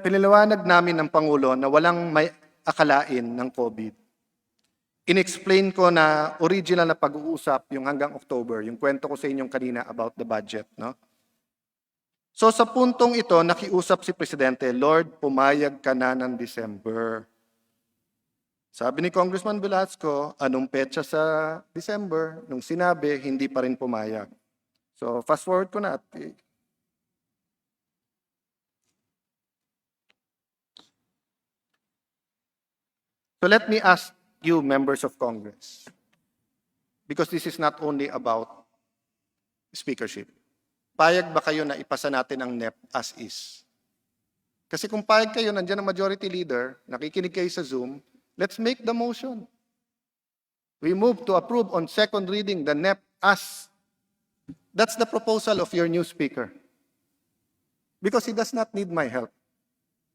pinaliwanag namin ng Pangulo na walang may akalain ng COVID. In-explain ko na original na pag-uusap yung hanggang October, yung kwento ko sa inyong kanina about the budget, no? So sa puntong ito, nakiusap si Presidente, Lord, pumayag ka na ng December. Sabi ni Congressman Velasco, anong petsa sa December? Nung sinabi, hindi pa rin pumayag. So fast forward ko na. So let me ask you, members of Congress, because this is not only about speakership. Payag ba kayo na ipasa natin ang NEP as is? Kasi kung payag kayo, nandiyan ang majority leader, nakikinig kayo sa Zoom, let's make the motion. We move to approve on second reading the NEP as. That's the proposal of your new speaker. Because he does not need my help.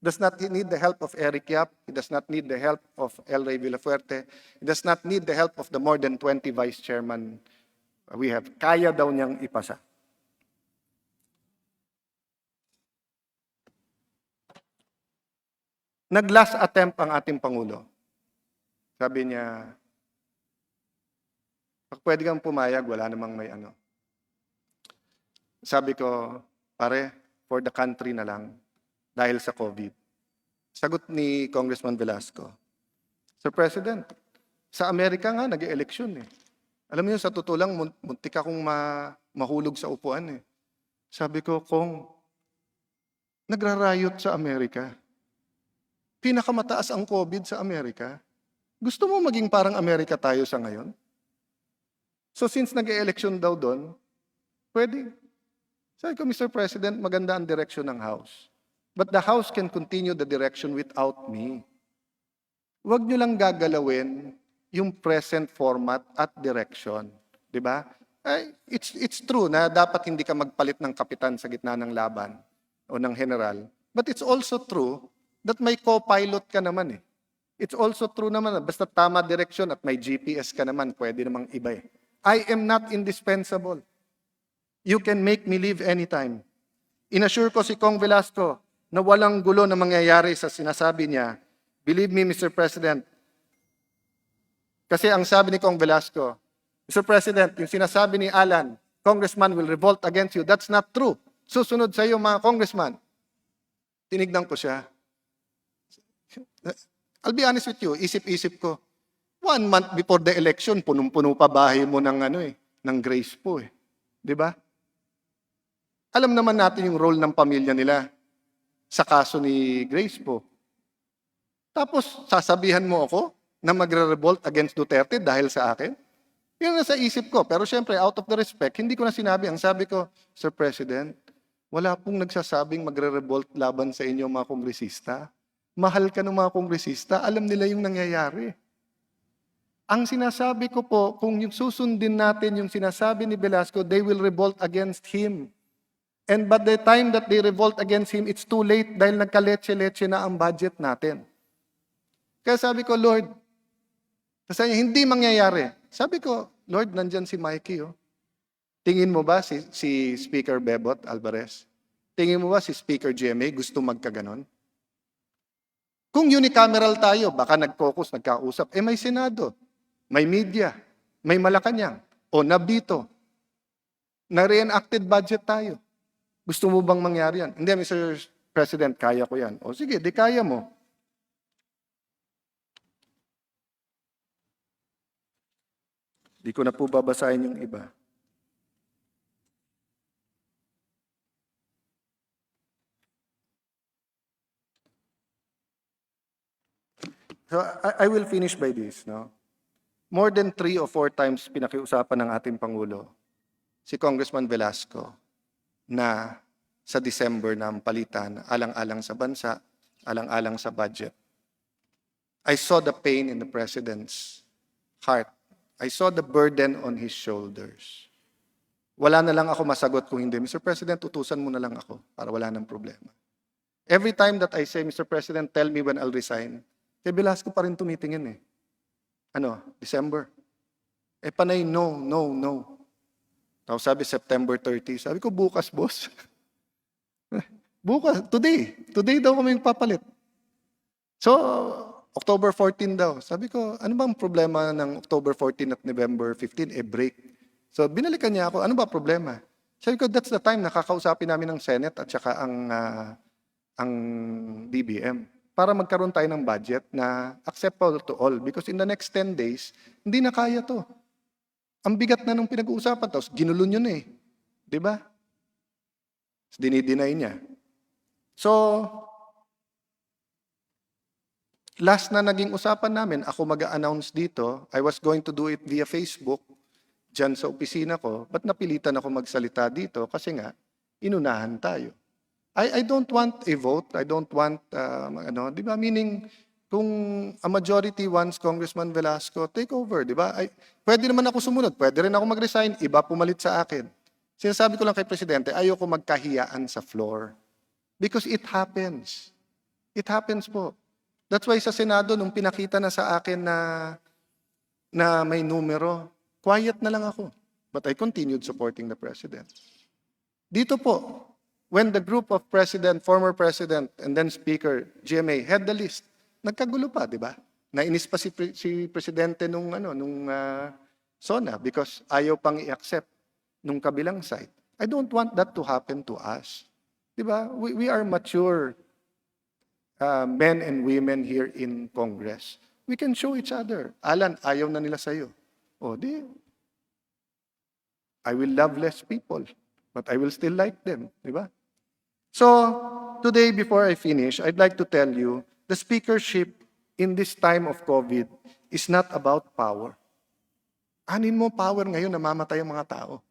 Does not need the help of Eric Yap. He does not need the help of El Rey Villafuerte. He does not need the help of the more than 20 vice chairman we have. Kaya daw niyang ipasa. Nag-last attempt ang ating Pangulo. Sabi niya, pag pwede kang pumayag, wala namang may ano. Sabi ko, pare, for the country na lang, dahil sa COVID. Sagot ni Congressman Velasco, Sir President, sa Amerika nga, nag-eleksyon eh. Alam niyo, sa totoo lang, muntik akong mahulog sa upuan eh. Sabi ko, Kong, nagrarayot sa Amerika. Pinakamataas ang COVID sa Amerika. Gusto mo maging parang Amerika tayo sa ngayon? So since nag-eleksyon daw doon, pwede. Sabi ko, Mr. President, maganda ang direksyon ng House. But the House can continue the direction without me. Huwag nyo lang gagalawin yung present format at direction. Di ba? It's true na dapat hindi ka magpalit ng kapitan sa gitna ng laban o ng general. But it's also true that may co-pilot ka naman eh. It's also true naman, basta tama direction at may GPS ka naman, pwede namang iba eh. I am not indispensable. You can make me leave anytime. Inassure ko si Kong Velasco na walang gulo na mangyayari sa sinasabi niya. Believe me, Mr. President. Kasi ang sabi ni Kong Velasco, Mr. President, yung sinasabi ni Alan, Congressman will revolt against you. That's not true. Susunod sa iyo mga congressman. Tinignan ko siya. I'll be honest with you, isip-isip ko. 1 month before the election, punong-puno pa bahay mo ng ng Grace po eh. 'Di ba? Alam naman natin yung role ng pamilya nila sa kaso ni Grace po. Tapos sasabihan mo ako na magre-revolt against Duterte dahil sa akin? Yun na sa isip ko. Pero syempre, out of the respect, hindi ko na sinabi. Ang sabi ko, Sir President, wala pong nagsasabing magre-revolt laban sa inyo mga kongresista. Mahal ka ng mga kongresista, alam nila yung nangyayari. Ang sinasabi ko po, kung yung susundin natin yung sinasabi ni Velasco, they will revolt against him. And by the time that they revolt against him, it's too late dahil nagkaletse-letse na ang budget natin. Kaya sabi ko, Lord, kasi hindi mangyayari. Sabi ko, Lord, nandyan si Mikey. Oh. Tingin mo ba si Speaker Bebot Alvarez? Tingin mo ba si Speaker GMA gusto magkaganon? Kung unicameral tayo, baka nag-focus, nagkausap, may Senado, may media, may Malacanang, o nabito. Na-reenacted budget tayo. Gusto mo bang mangyari yan? Hindi, Mr. President, kaya ko yan. O sige, di kaya mo. Di ko na po babasahin yung iba. So I will finish by this. No? More than 3 or 4 times pinakiusapan ng ating Pangulo si Congressman Velasco na sa December na ang palitan, alang-alang sa bansa, alang-alang sa budget. I saw the pain in the President's heart. I saw the burden on his shoulders. Wala na lang ako masagot kung hindi. Mr. President, utusan mo na lang ako para wala nang problema. Every time that I say, Mr. President, tell me when I'll resign, kay Velasco pa rin tumitingin eh. December. Panay, no. Tapos sabi, September 30. Sabi ko, bukas, boss. Bukas, today. Today daw kami papalit. So, October 14 daw. Sabi ko, ano bang problema ng October 14 at November 15? Break. So, binalikan niya ako, ano ba problema? Sabi ko, that's the time nakakausapin namin ng Senate at saka ang DBM para magkaroon tayo ng budget na acceptable to all. Because in the next 10 days, hindi na kaya to. Ang bigat na nung pinag-uusapan, tapos ginulo nyo na eh. Diba? Dinideny niya. So, last na naging usapan namin, ako mag-a-announce dito, I was going to do it via Facebook, dyan sa opisina ko, but napilitan ako magsalita dito kasi nga, inunahan tayo. I don't want a vote. I don't want, di ba? Meaning, kung a majority wants Congressman Velasco, take over, di ba? Pwede naman ako sumunod. Pwede rin ako mag-resign. Iba pumalit sa akin. Sinasabi ko lang kay Presidente, ayoko magkahiyaan sa floor. Because it happens. It happens po. That's why sa Senado, nung pinakita na sa akin na may numero, quiet na lang ako. But I continued supporting the President. Dito po, when the group of President, former President, and then Speaker, GMA, had the list, nagkagulo pa, di ba? Nainis pa si Presidente nung SONA because ayaw pang i-accept nung kabilang side. I don't want that to happen to us. Di ba? We are mature men and women here in Congress. We can show each other. Alan, ayaw na nila sa'yo. O, di. I will love less people, but I will still like them. Di ba? So, today, before I finish, I'd like to tell you, the speakership in this time of COVID is not about power. Anin mo power ngayon, namamatay ang mga tao.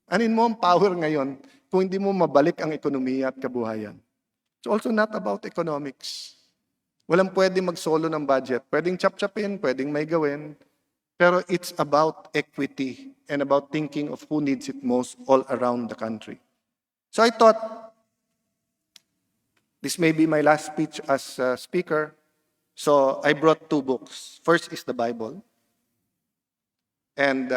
Anin mo ang power ngayon kung hindi mo mabalik ang ekonomiya at kabuhayan. It's also not about economics. Walang pwedeng mag-solo ng budget. Pwedeng chap-chapin, pwedeng may gawin. Pero it's about equity and about thinking of who needs it most all around the country. So I thought, this may be my last speech as speaker. So I brought 2 books. First is the Bible. And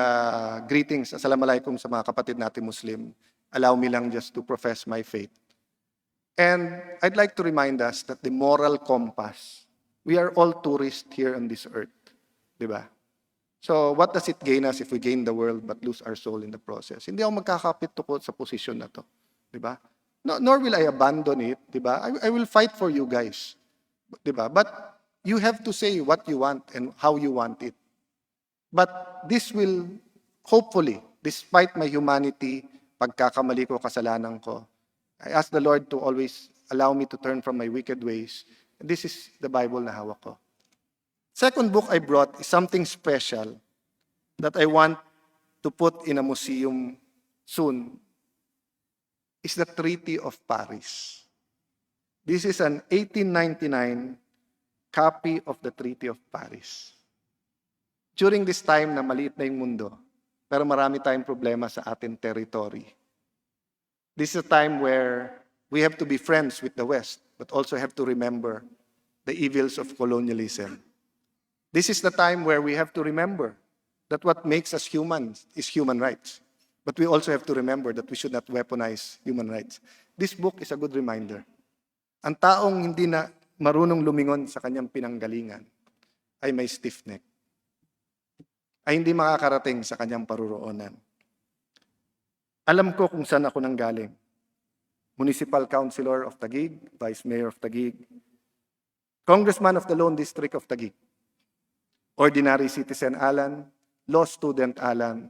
greetings, assalamualaikum sa mga kapatid natin Muslim. Allow me lang just to profess my faith. And I'd like to remind us that the moral compass, we are all tourists here on this earth. Diba? So what does it gain us if we gain the world but lose our soul in the process? Hindi ako magkakapit po sa posisyon na to. Diba? No, nor will I abandon it. Diba? I will fight for you guys. Diba? But you have to say what you want and how you want it. But this will, hopefully, despite my humanity, pagkakamali ko, kasalanan ko, I ask the Lord to always allow me to turn from my wicked ways. And this is the Bible na hawak ko. Second book I brought is something special that I want to put in a museum soon. Is the Treaty of Paris. This is an 1899 copy of the Treaty of Paris. During this time na maliit na yung mundo, pero marami tayong problema sa ating territory. This is a time where we have to be friends with the West, but also have to remember the evils of colonialism. This is the time where we have to remember that what makes us human is human rights. But we also have to remember that we should not weaponize human rights. This book is a good reminder. Ang taong hindi na marunong lumingon sa kanyang pinanggalingan ay may stiff neck. Ay hindi makakarating sa kanyang paruroonan. Alam ko kung saan ako nanggaling. Municipal Councilor of Taguig, Vice Mayor of Taguig, Congressman of the Lone District of Taguig, Ordinary Citizen Alan, Law Student Alan,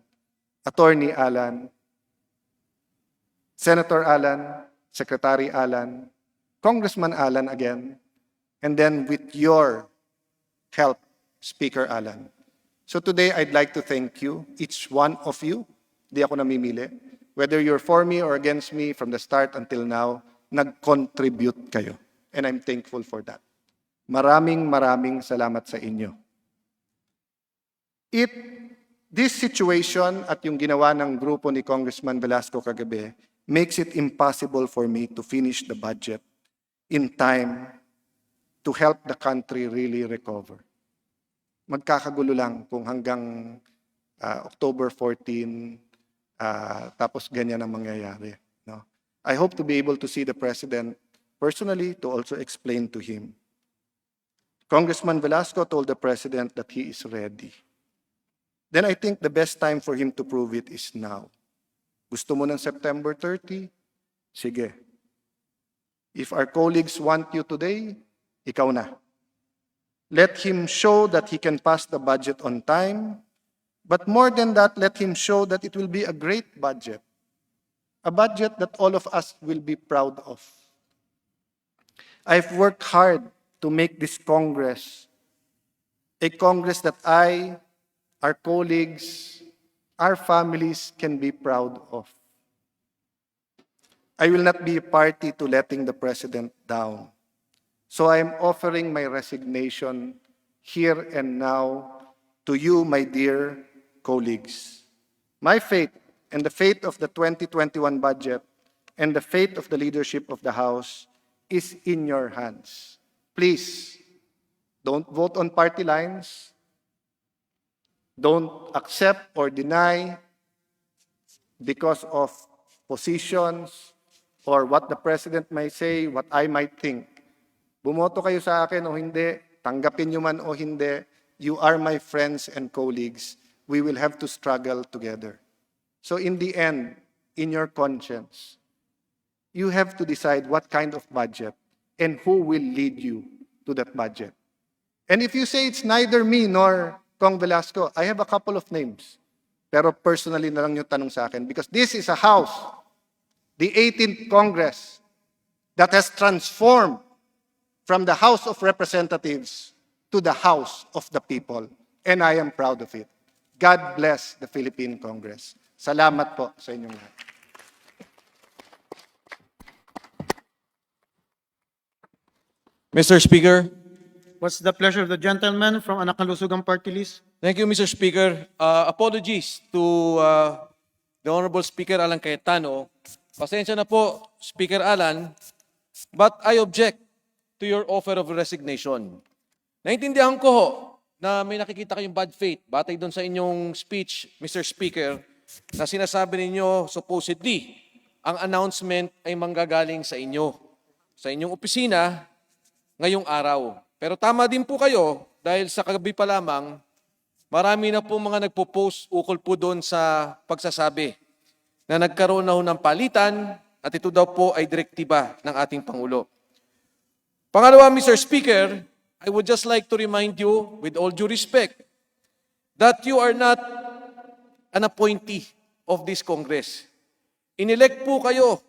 Attorney Alan, Senator Alan, Secretary Alan, Congressman Alan again, and then with your help, Speaker Alan. So today, I'd like to thank you, each one of you. Di ako namimili. Whether you're for me or against me from the start until now, nag-contribute kayo. And I'm thankful for that. Maraming salamat sa inyo. This situation at yung ginawa ng grupo ni Congressman Velasco kagabi makes it impossible for me to finish the budget in time to help the country really recover. Magkakagulo lang kung hanggang October 14, tapos ganyan ang mangyayari. No? I hope to be able to see the President personally to also explain to him. Congressman Velasco told the President that he is ready. Then I think the best time for him to prove it is now. Gusto mo ng September 30? Sige. If our colleagues want you today, ikaw na. Let him show that he can pass the budget on time. But more than that, let him show that it will be a great budget. A budget that all of us will be proud of. I've worked hard to make this Congress a Congress that I, our colleagues, our families can be proud of. I will not be a party to letting the President down. So I am offering my resignation here and now to you, my dear colleagues. My faith and the faith of the 2021 budget and the faith of the leadership of the House is in your hands. Please, don't vote on party lines. Don't accept or deny because of positions or what the President may say, what I might think. Bumoto kayo sa akin o hindi, tanggapin nyo man o hindi, you are my friends and colleagues. We will have to struggle together. So in the end, in your conscience, you have to decide what kind of budget and who will lead you to that budget. And if you say it's neither me nor Kong Velasco, I have a couple of names. Pero personally na lang yung tanong sa akin because this is a house, the 18th Congress, that has transformed from the House of Representatives to the House of the People. And I am proud of it. God bless the Philippine Congress. Salamat po sa inyong lahat. Mr. Speaker. What's the pleasure of the gentleman from Anak ng Lusugang Party List? Thank you, Mr. Speaker. Apologies to the Honorable Speaker Alan Cayetano. Pasensya na po, Speaker Alan, but I object to your offer of resignation. Naintindihan ko ho na may nakikita kayong bad faith batay doon sa inyong speech, Mr. Speaker, na sinasabi ninyo supposedly ang announcement ay manggagaling sa inyo, sa inyong opisina ngayong araw. Pero tama din po kayo dahil sa kagabi pa lamang, marami na po mga nagpo-post ukol po doon sa pagsasabi na nagkaroon na ho ng palitan at ito daw po ay direktiba ng ating Pangulo. Pangalawa, Mr. Speaker, I would just like to remind you, with all due respect, that you are not an appointee of this Congress. Inelect po kayo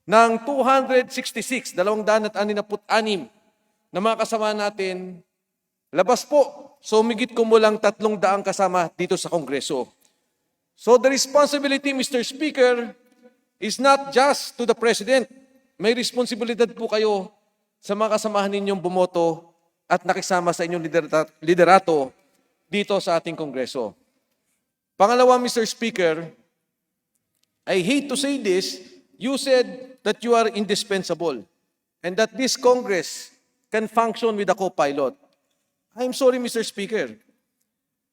ng 266, 266 na mga kasama natin, labas po. So, umigit kumulang 300 kasama dito sa Kongreso. So, the responsibility, Mr. Speaker, is not just to the President. May responsibilidad po kayo sa mga kasamahan ninyong bumoto at nakisama sa inyong liderato dito sa ating Kongreso. Pangalawa, Mr. Speaker, I hate to say this, you said that you are indispensable and that this Congress can function with a co-pilot. I'm sorry, Mr. Speaker.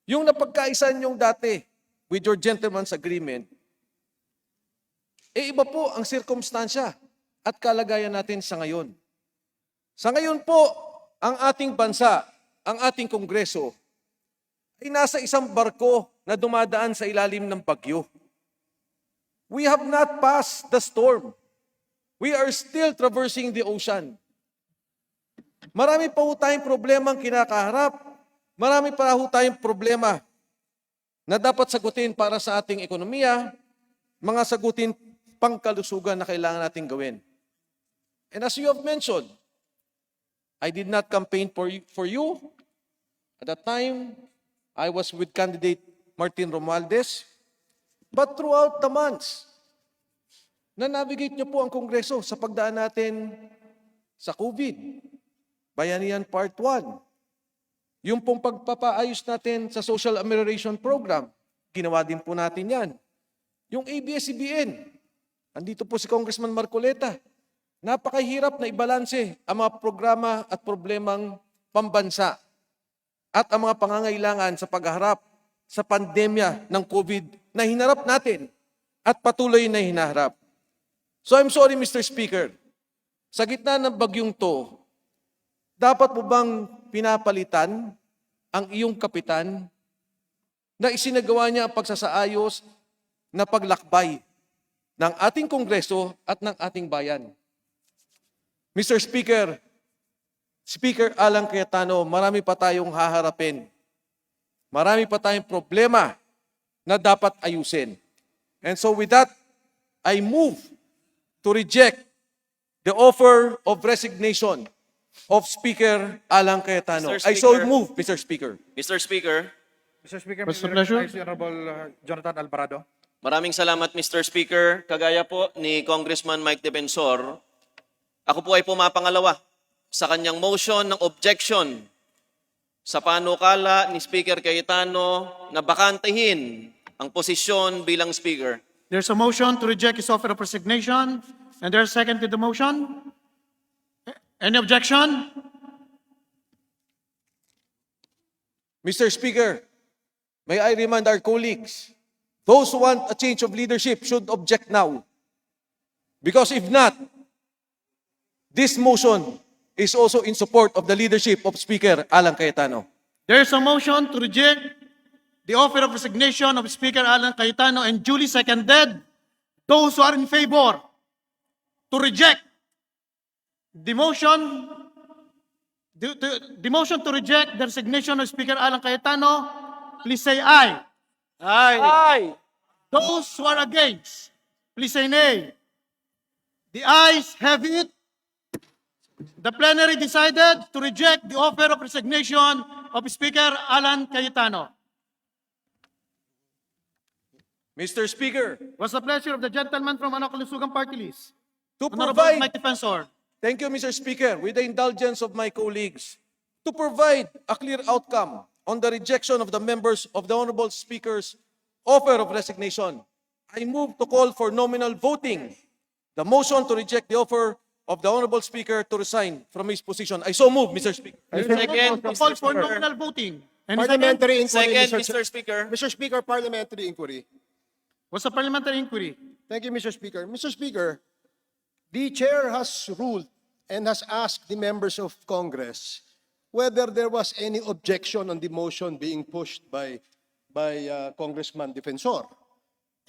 Yung napagkaisan yung dati with your gentleman's agreement, iba po ang sirkumstansya at kalagayan natin sa ngayon. Sa ngayon po, ang ating bansa, ang ating Kongreso, ay nasa isang barko na dumadaan sa ilalim ng bagyo. We have not passed the storm. We are still traversing the ocean. Marami pa ho tayong problemang kinakaharap. Marami pa ho tayong problema na dapat sagutin para sa ating ekonomiya, mga sagutin pangkalusugan na kailangan natin gawin. And as you have mentioned, I did not campaign for you. At that time, I was with candidate Martin Romualdez. But throughout the months, na-navigate niyo po ang Kongreso sa pagdaan natin sa COVID. Bayanihan Part 1. Yung pong pagpapaayos natin sa Social Amelioration Program, ginawa din po natin yan. Yung ABS-CBN, andito po si Congressman Marcoleta. Napakahirap na ibalanse ang mga programa at problemang pambansa at ang mga pangangailangan sa pagharap sa pandemya ng COVID na hinarap natin at patuloy na hinaharap. So I'm sorry, Mr. Speaker, sa gitna ng bagyong to, dapat mo bang pinapalitan ang iyong kapitan na isinagawa niya ang pagsasaayos na paglakbay ng ating Kongreso at ng ating bayan? Mr. Speaker, Speaker Alan Cayetano, marami pa tayong haharapin. Marami pa tayong problema na dapat ayusin. And so with that, I move to reject the offer of resignation of Speaker Alan Cayetano. Mr. I so Speaker. move, Mr. Speaker. Mr. Speaker, Mr. Speaker, What's may the pleasure? recognize the Honorable Jonathan Alvarado. maraming salamat Mr. Speaker. Kagaya po ni Congressman Mike Defensor, ako po ay pumapangalawa sa kanyang motion ng objection sa panukala ni Speaker Cayetano na bakantehin ang posisyon bilang Speaker. There's a motion to reject his offer of resignation, and there's a second to the motion. Any objection? Mr. Speaker, may I remind our colleagues, those who want a change of leadership should object now. Because if not, this motion is also in support of the leadership of Speaker Alan Cayetano. There is a motion to reject the offer of resignation of Speaker Alan Cayetano and duly seconded. Those who are in favor to reject the motion, the motion to reject the resignation of Speaker Alan Cayetano, please say aye. Aye. Those who are against, please say nay. The ayes have it. The plenary decided to reject the offer of resignation of Speaker Alan Cayetano. Mr. Speaker, What's the pleasure of the gentleman from Anakalusugan Party List? to Honorable provide, Mike Defensor. thank you, Mr. Speaker, with the indulgence of my colleagues, to provide a clear outcome on the rejection of the members of the Honorable Speaker's offer of resignation, I move to call for nominal voting. The motion to reject the offer of the Honorable Speaker to resign from his position. I so move, Mr. Speaker. Second, To Mr. call for Speaker. nominal voting. Any second? Parliamentary inquiry, Second, Mr. Speaker. Mr. Speaker, parliamentary inquiry. What's the parliamentary inquiry? Thank you, Mr. Speaker. Mr. Speaker, the chair has ruled and has asked the members of Congress whether there was any objection on the motion being pushed by Congressman Defensor.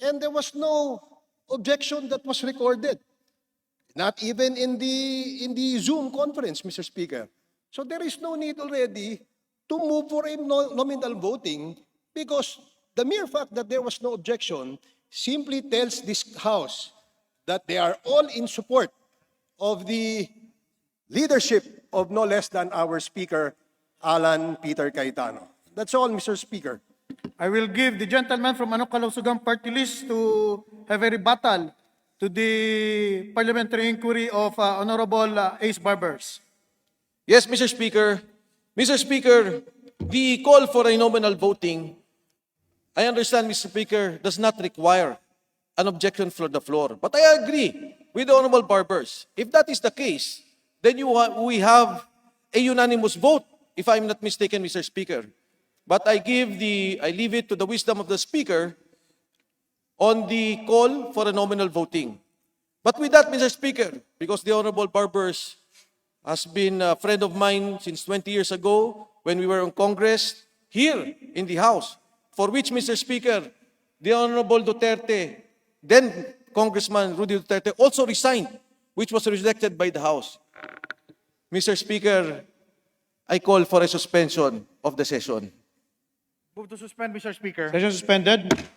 And there was no objection that was recorded. Not even in the Zoom conference, Mr. Speaker. So there is no need already to move for a nominal voting because the mere fact that there was no objection simply tells this House that they are all in support of the leadership of no less than our Speaker, Alan Peter Cayetano. That's all, Mr. Speaker. I will give the gentleman from Anakalusugan Party List to have a rebuttal to the parliamentary inquiry of Honorable Ace Barbers. Yes, Mr. Speaker. Mr. Speaker, the call for a nominal voting, I understand, Mr. Speaker, does not require an objection from the floor. But I agree with the Honorable Barbers. If that is the case, then we have a unanimous vote, if I'm not mistaken, Mr. Speaker. But I leave it to the wisdom of the Speaker on the call for a nominal voting. But with that, Mr. Speaker, because the Honorable Barbers has been a friend of mine since 20 years ago when we were in Congress, here in the House, for which, Mr. Speaker, the Honorable Duterte, then Congressman Rudy Duterte, also resigned, which was rejected by the House. Mr. Speaker, I call for a suspension of the session. Move to suspend, Mr. Speaker. Session suspended.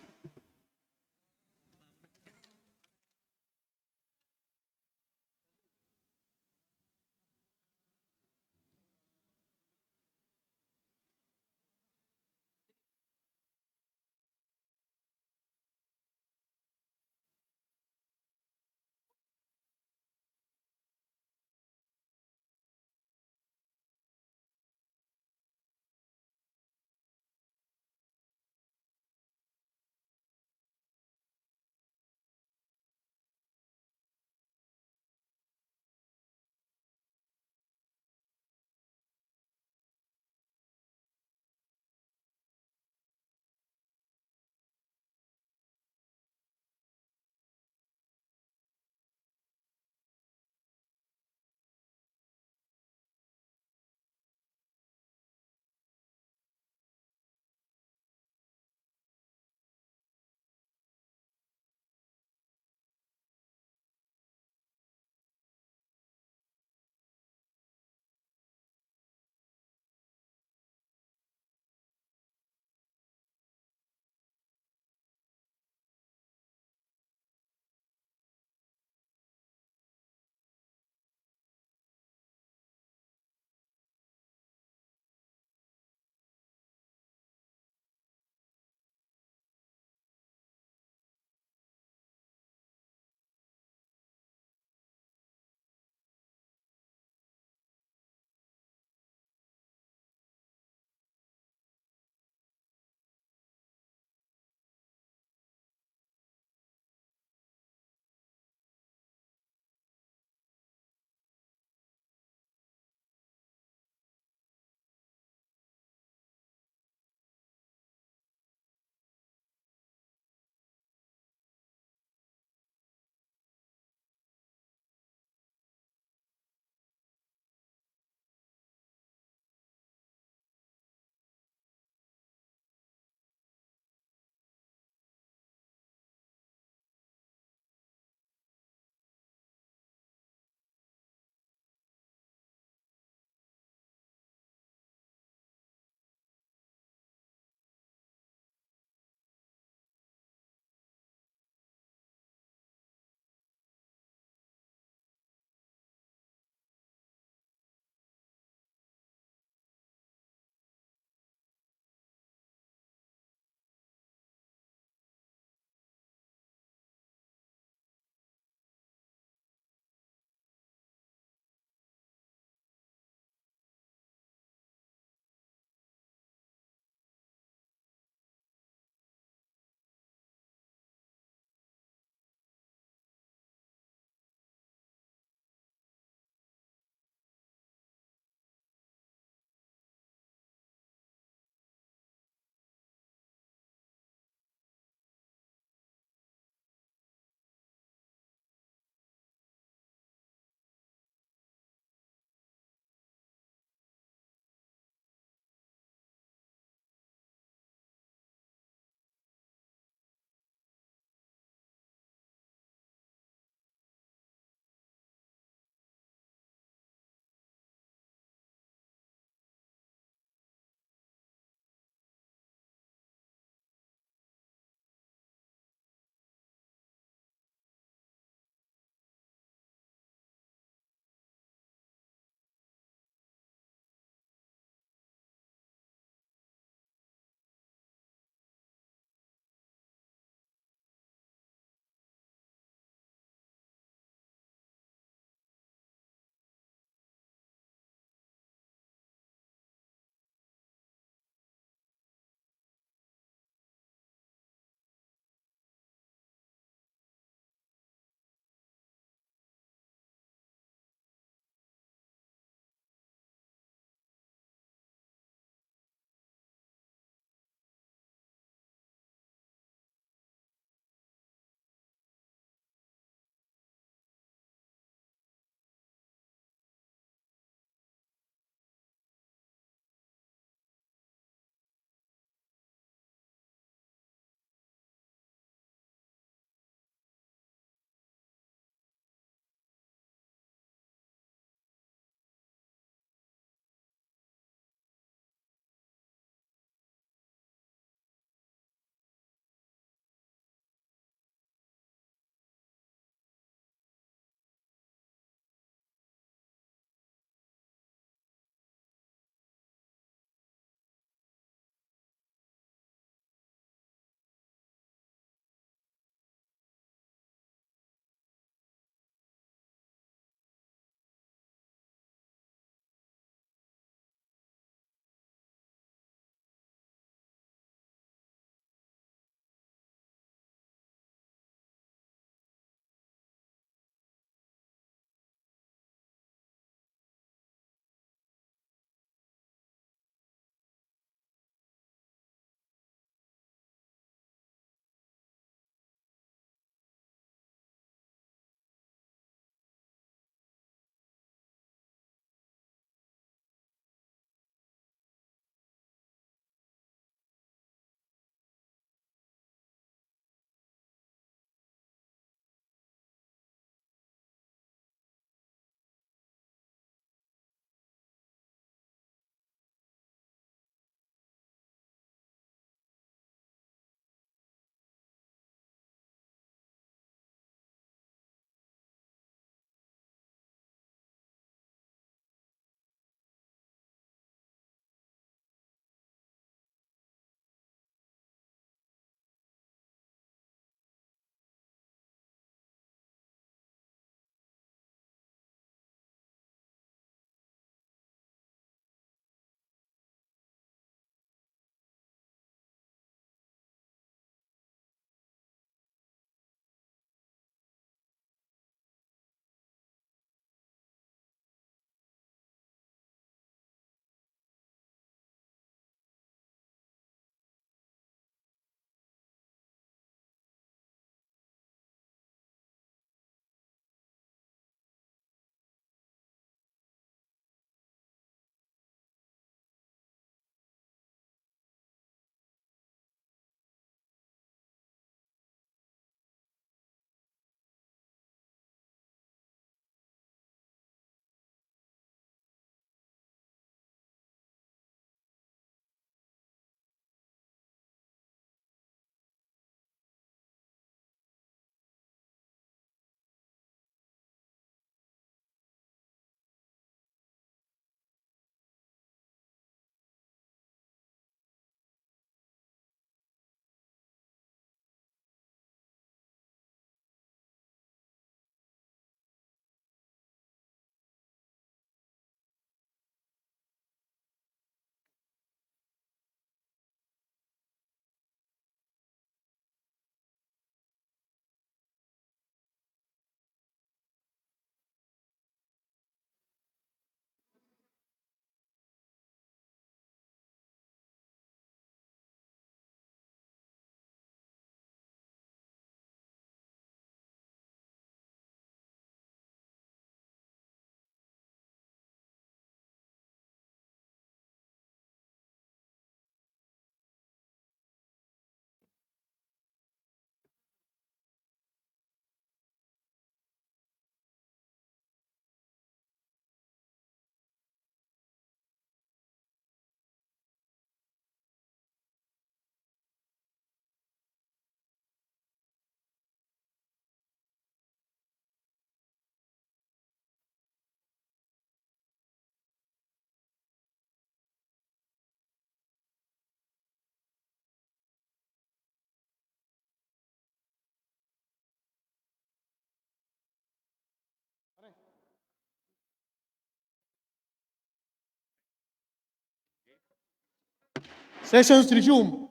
Sessions resume.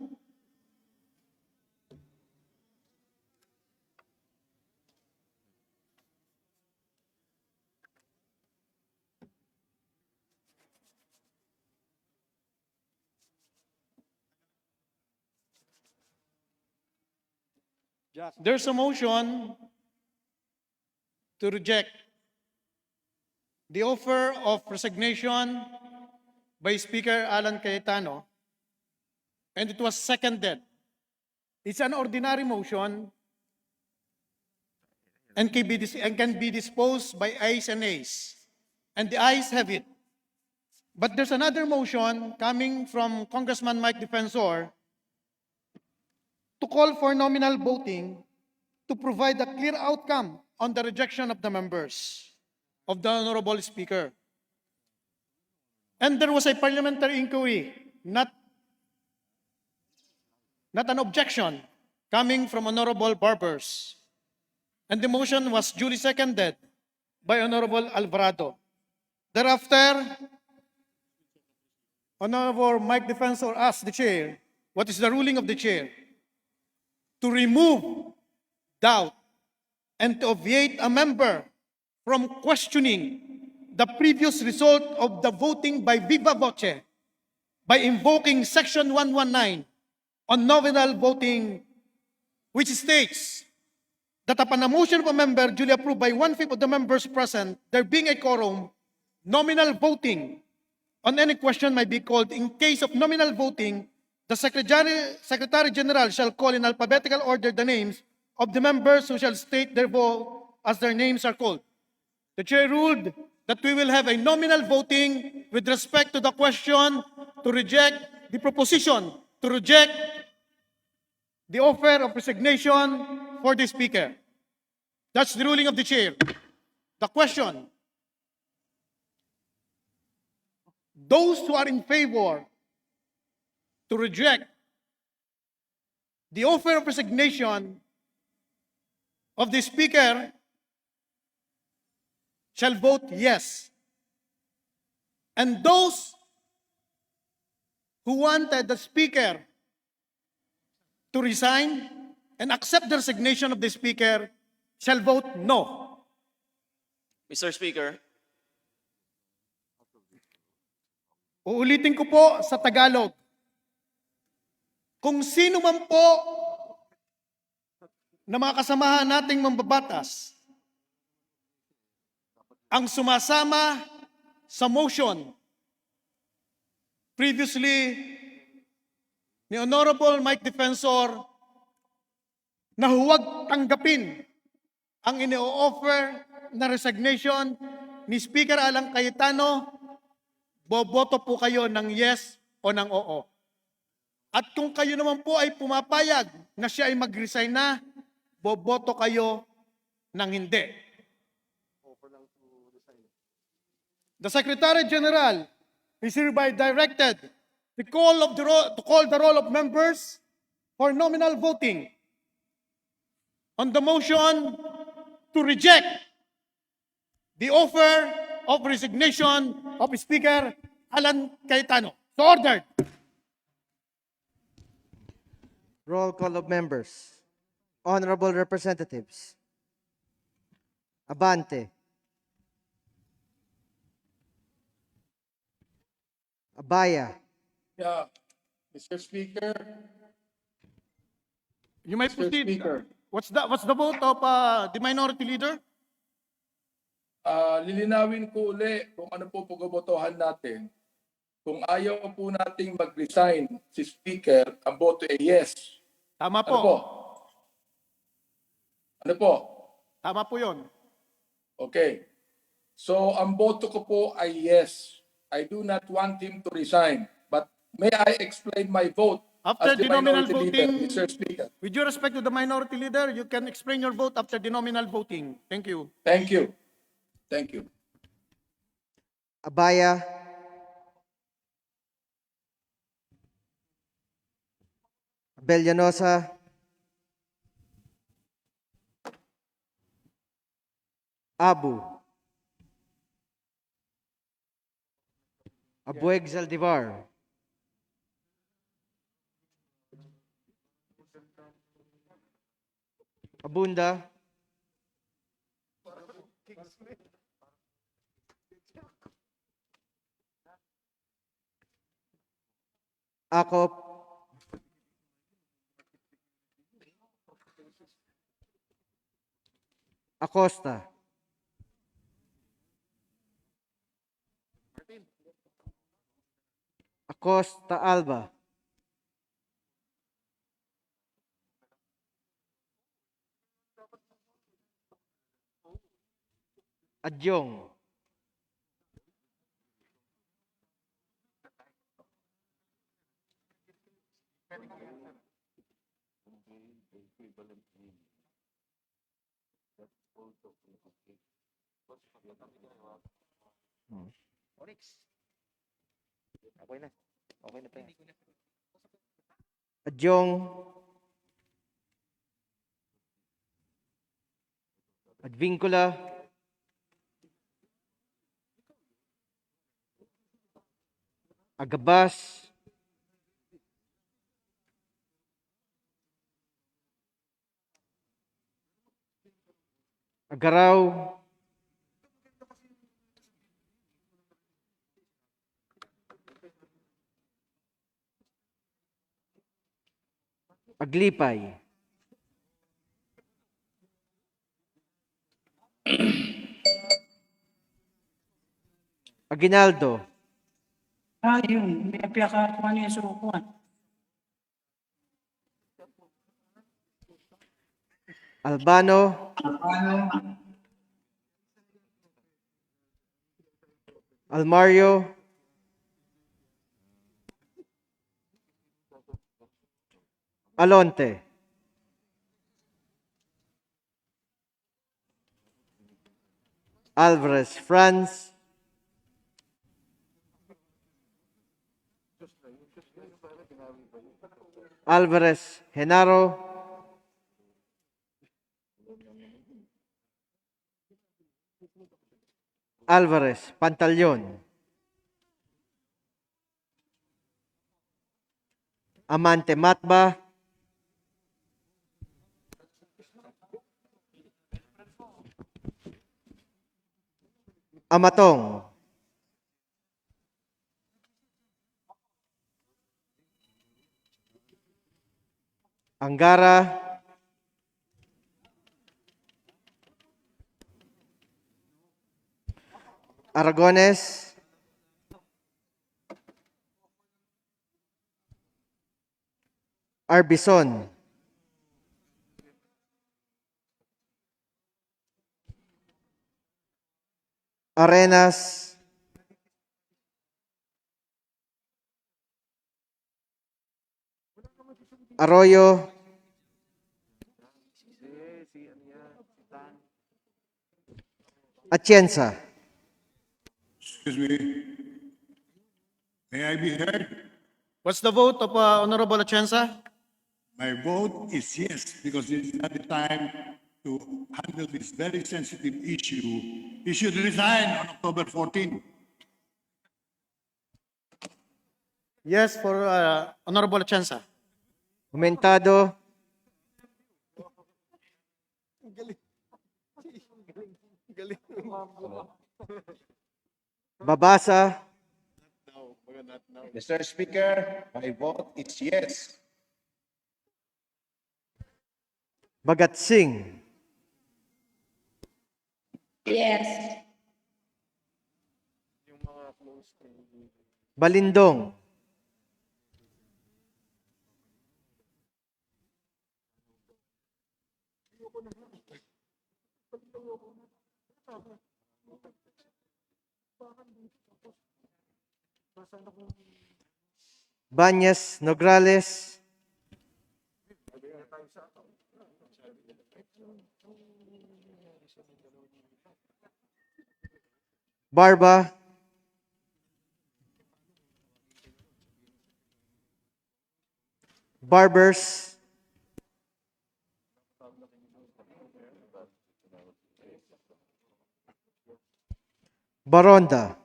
There's a motion to reject the offer of resignation by Speaker Alan Cayetano, and it was seconded. It's an ordinary motion and can be disposed by ayes and nays, and the ayes have it. But there's another motion coming from Congressman Mike Defensor to call for nominal voting to provide a clear outcome on the rejection of the members of the Honorable Speaker. And there was a parliamentary inquiry, not an objection, coming from Honorable Barbers. And the motion was duly seconded by Honorable Alvarado. Thereafter, Honorable Mike Defensor asked the chair, what is the ruling of the chair? To remove doubt and to obviate a member from questioning the previous result of the voting by viva voce by invoking Section 119 on nominal voting, which states that upon a motion of a member duly approved by 1/5 of the members present, there being a quorum, nominal voting on any question may be called. In case of nominal voting, the Secretary General shall call in alphabetical order the names of the members who shall state their vote as their names are called. The chair ruled that we will have a nominal voting with respect to the question to reject the proposition, to reject the offer of resignation for the Speaker. That's the ruling of the chair. The question, those who are in favor to reject the offer of resignation of the Speaker shall vote yes. And those who wanted the Speaker to resign and accept the resignation of the Speaker shall vote no. Mr. Speaker, Uulitin ko po sa Tagalog. Kung sino man po na mga kasamahan nating mambabatas ang sumasama sa motion previously ni Honorable Mike Defensor na huwag tanggapin ang ino-offer na resignation ni Speaker Alan Cayetano, boboto po kayo ng yes o ng oo. At kung kayo naman po ay pumapayag na siya ay mag-resign na, boboto kayo ng hindi. The Secretary General is hereby directed to call the roll of members for nominal voting on the motion to reject the offer of resignation of Speaker Alan Cayetano. So ordered. Roll call of members. Honorable Representatives. Abante. Abaya. Yeah, Mr. Speaker, You may Mr. proceed. Speaker, What's the vote of the minority leader? lilinawin ko uli kung ano po pagbobotohan natin. Kung ayaw po nating mag-resign si Speaker, ang boto ay yes. Tama Ano po? po. Ano po? Tama po yun. Okay. So, ang boto ko po ay yes. I do not want him to resign. But may I explain my vote After as the the nominal minority leader, voting, Mr. Speaker? with due respect to the minority leader, you can explain your vote after the nominal voting. Thank you. Thank you. Thank you. Abaya. Abellanosa. Abu. Abueg Zaldivar. Abunda, Akop, Acosta, Acosta Alba, Adyong, Adyong, Advincula, Agabas, Agaraw, Aglipay, Aguinaldo, Yun. May piyakakuha niya sa upuan. Albano, Almario, Alonte, Alvarez Franz, Alvarez Genaro, Alvarez Pantaleon, Amante Matba, Amatong, Angara, Aragones, Arbison, Arenas, Arroyo, Atienza. Excuse me. May I be heard? What's the vote of Honorable Atienza? My vote is yes, because this is not the time to handle this very sensitive issue. He should resign on October 14. Yes for Honorable Atienza. Humentado, Babasa, Mr. Speaker, my vote is yes. Bagatsing, Yes. Balindong, Banyas Nograles, Barba, Barbers, Baronda,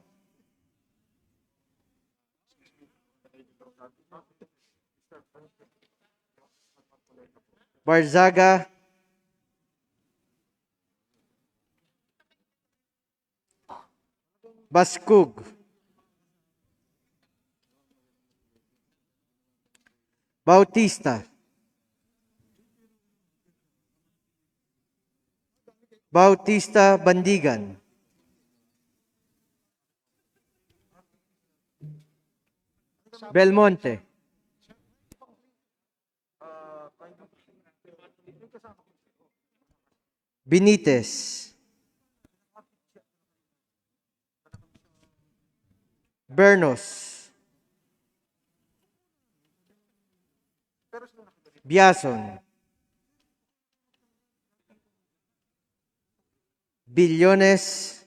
Barzaga, Baskug, Bautista, Bautista Bandigan, Belmonte, Benitez, Bernos, Biason, Billones,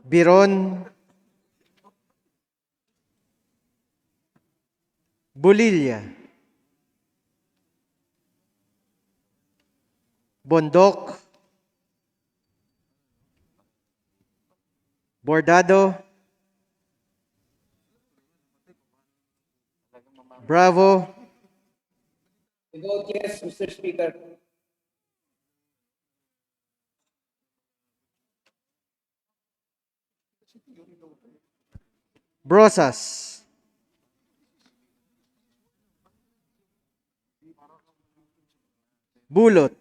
Biron, Bulilla, Bondok, Bordado, Bravo, I vote yes, Mr. Speaker. Brosas, Bulot,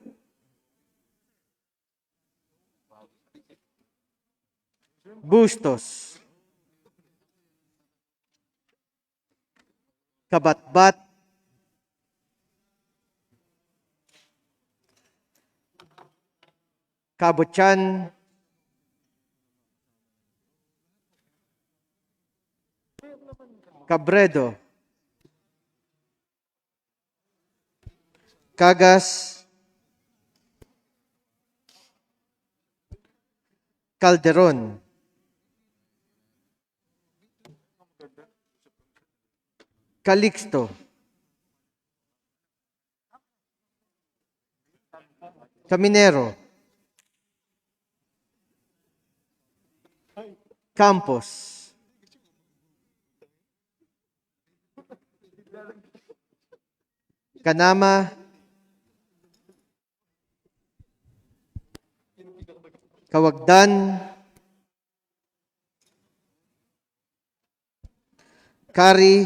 Bustos, Kabatbat, Kabutyan, Cabredo, Cagas, Calderon, Calixto, Caminero, Campos, Kanama, Kawagdan, Kari,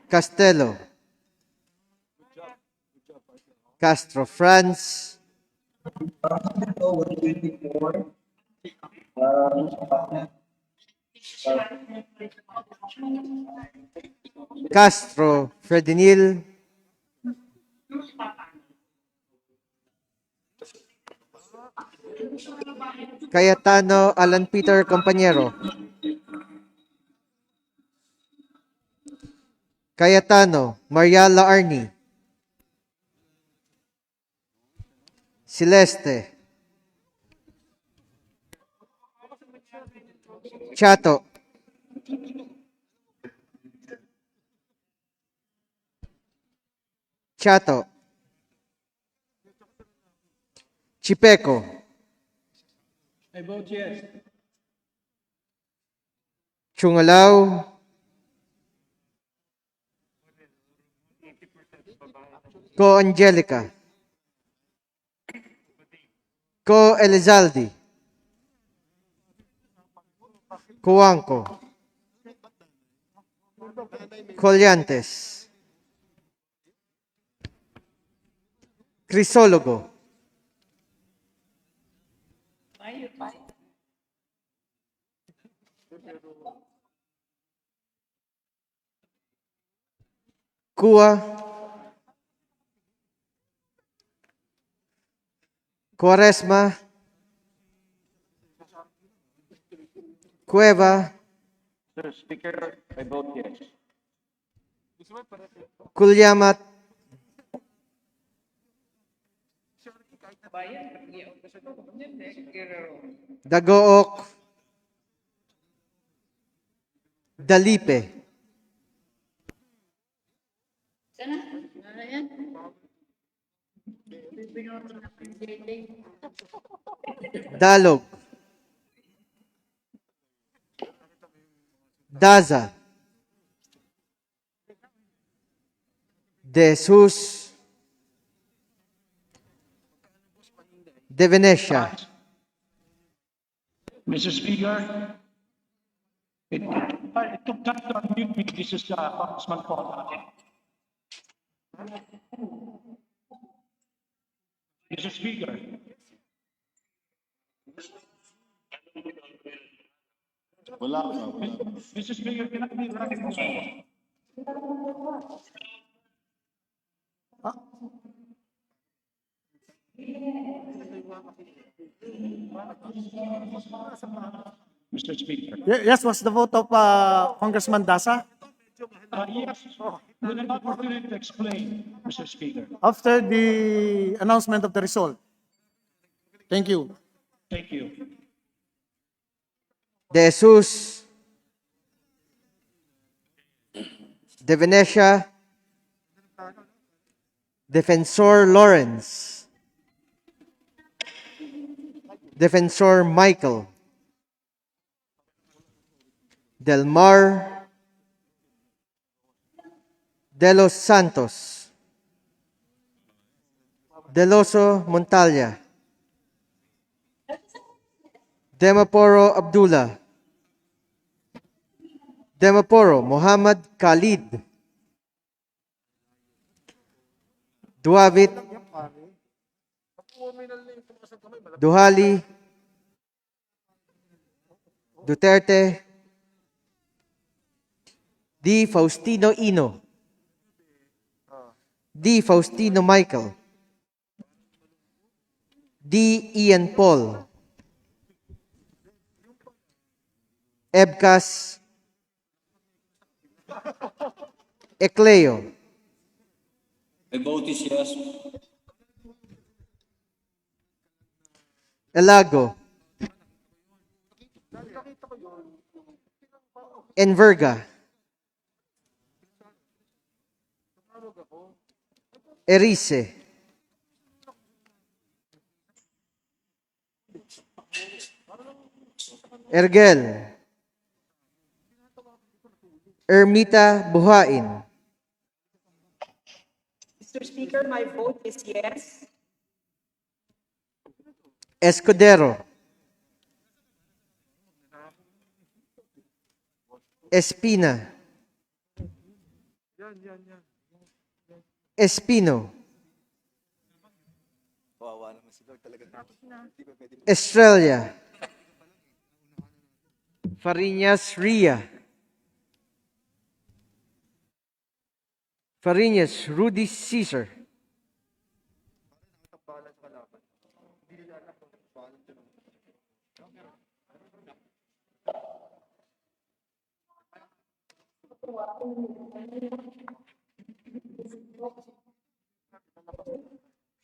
Castelo, Castro France, Castro Fredinil, Cayetano Alan Peter Compañero, Cayetano Mariala Arni, Celeste, Chato, Chato, Chipeco, I vote yes. Chungalaw, Co Angelica, Co Elizalde, Cuanco, Collantes, Crisólogo, Cua, Cuaresma, Cueva, Mr. Speaker, I vote yes. Kulyamat, Dagook, Dalipe, Dalog, Daza, De Jesus, De Venecia. Mr. Speaker, it took time to unmute me. This is Congressman Paul. Mr. Speaker. Mr. Speaker, can I be recognized? Mr. Speaker. Yes, what's the vote of Congressman Dasa? Yes, with an opportunity to explain, Mr. Speaker. After the announcement of the result. Thank you. Thank you. De Jesus. De Venecia. Defensor Lawrence. Defensor Michael. Del Mar. De los Santos. Deloso Montalya. Demaporo Abdullah. Demaporo Muhammad Khalid. Duavit. Duhali. Duterte. D. Faustino Ino. D. Faustino Michael. D. Ian Paul. Ebcas Ecleo. My vote is yes. Elago. Enverga. Erice. Ergel. Ermita Buhain. Mr. Speaker, my vote is yes. Escudero. Espina. Espino. Estrella. Fariñas Ria. Fariñas Rudy Caesar.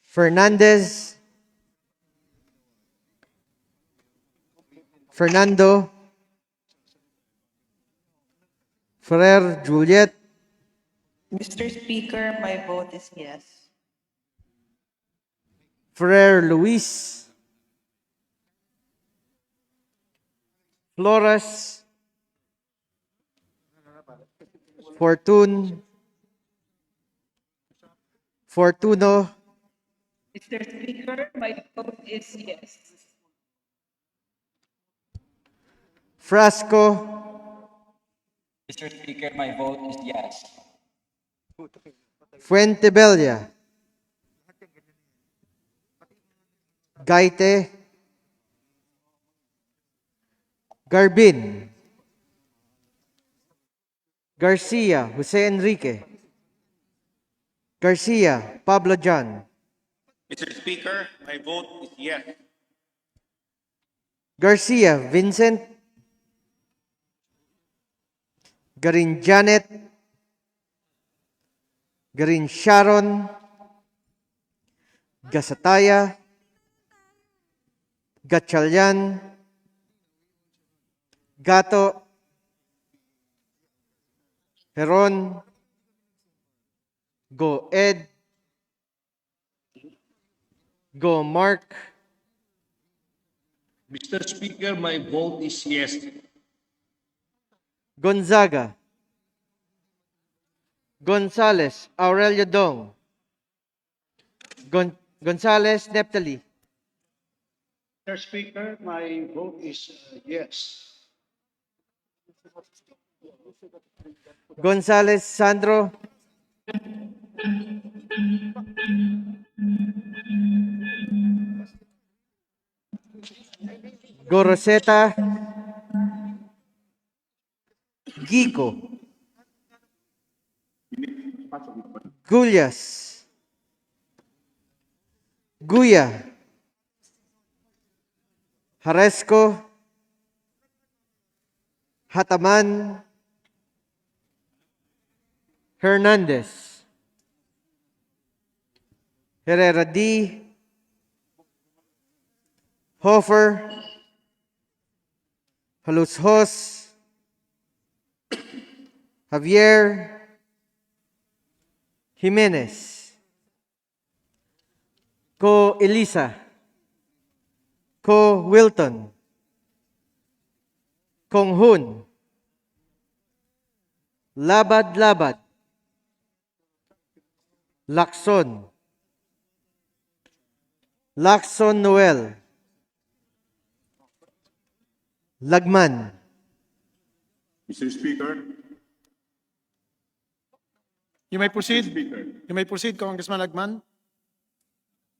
Fernandez. Fernando. Ferrer Juliet. Mr. Speaker, my vote is yes. Ferrer Luis. Flores. Fortuno. Mr. Speaker, my vote is yes. Frasco. Mr. Speaker, my vote is yes. Fuentebella. Gaite. Garbin. Garcia Jose Enrique. Garcia Pablo John. Mr. Speaker, my vote is yes. Garcia Vincent. Garin Janet. Garin Sharon. Gasataya. Gatchalian. Gato. Heron. Go Ed. Go Mark. Mr. Speaker, my vote is yes. Gonzaga. Gonzales Aurelio Dong. Gonzales Neptali. Mr. Speaker, my vote is yes. Gonzales Sandro, Goroseta, Gico, Gullas, Guya, Haresco, Hataman, Hernandez, Herrera D, Hofer, Halushos, Javier, Jimenez, Ko Elisa, Ko Wilton, Kong Hun, Labad Labad, Lacson, Lacson Noel, Lagman, Mr. Speaker, You may proceed. Speaker, You may proceed, Congressman Lagman.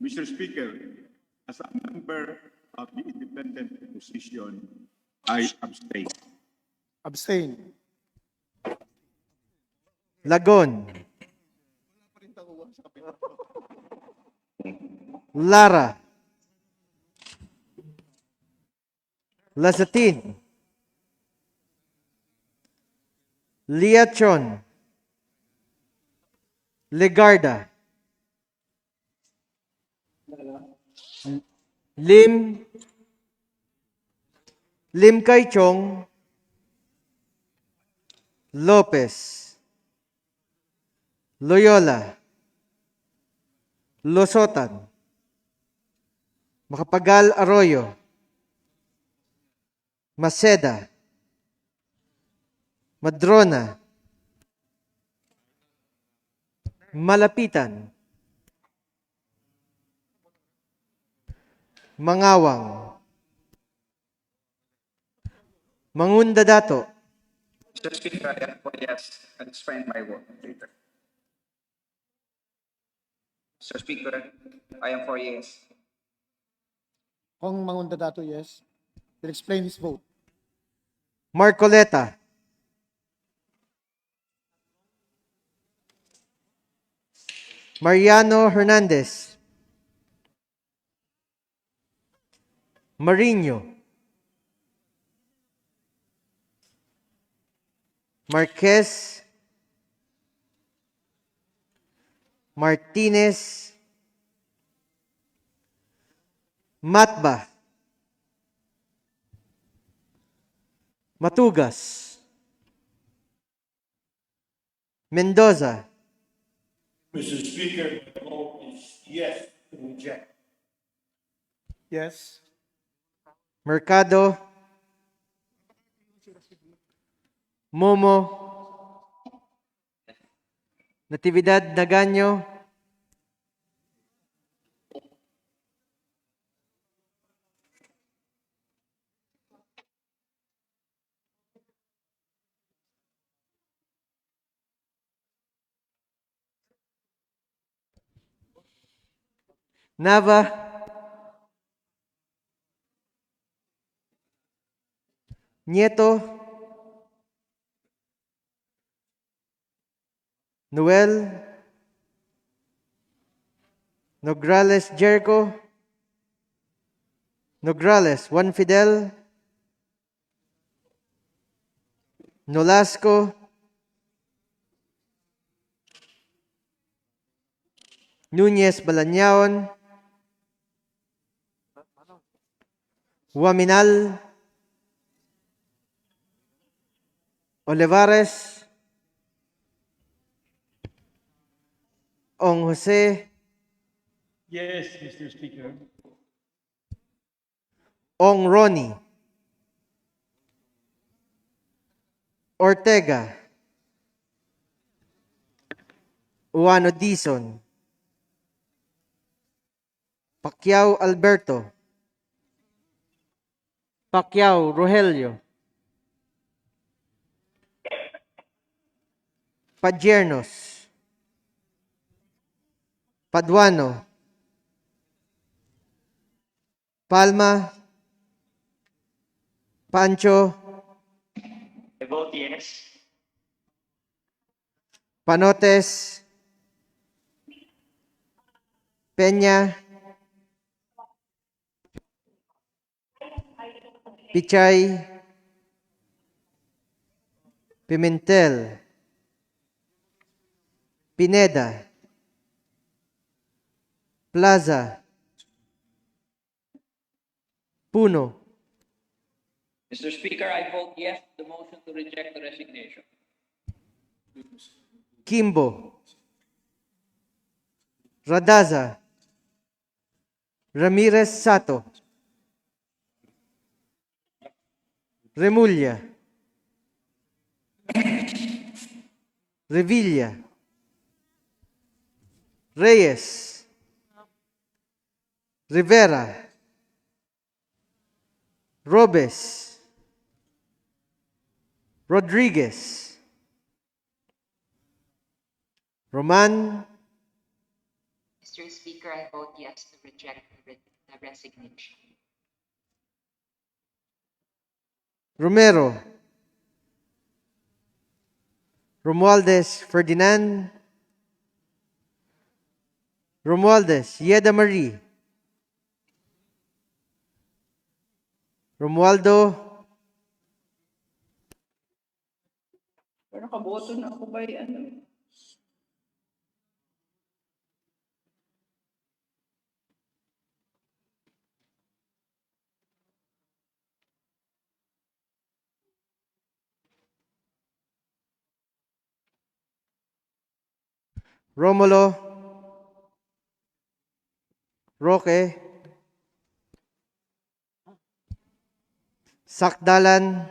Mr. Speaker, as a member of the independent opposition, I abstain. Abstain. Lagon, Lara, Lasatin, Liachon, Legarda, Lim Kai Chong, Lopez, Loyola, Losotan, Makapagal Arroyo, Maceda, Madrona, Malapitan, Mangawang, Mangunda Dato, Mr. Speaker, I am for yes. I'll explain my vote later. Mr. Speaker, I am for yes. Kong Mangunda Dato, yes. He'll explain his vote. Marcoleta, Mariano Hernandez, Marino, Marquez, Martinez, Matba, Matugas, Mendoza, Mr. Speaker, my vote is yes to reject. Yes. Mercado, Momo, Natividad Daganyo, Nava, Nieto, Noel, Nograles Jericho, Nograles Juan Fidel, Nolasco, Nunez Balanyaon, Huaminal, Olivares, Ong Jose, Yes, Mr. Speaker. Ong Ronnie, Ortega, Uano Dizon, Pacquiao Alberto, Pacquiao Rogelio. Padiernos. Paduano. Palma. Pancho. I vote yes. Panotes. Peña. Pichay. Pimentel. Pineda. Plaza. Puno. Mr. Speaker, I vote yes to the motion to reject the resignation. Kimbo. Radaza. Ramirez Sato. Remulla. Revilla. Reyes. Rivera. Robes. Rodriguez. Roman. Mr. Speaker, I vote yes to reject the resignation. Romero. Romualdez Ferdinand. Romualdez Yeda Marie. Romualdo. Pero nakaboto na ako ba ano? Romulo. Roque. Sakdalan.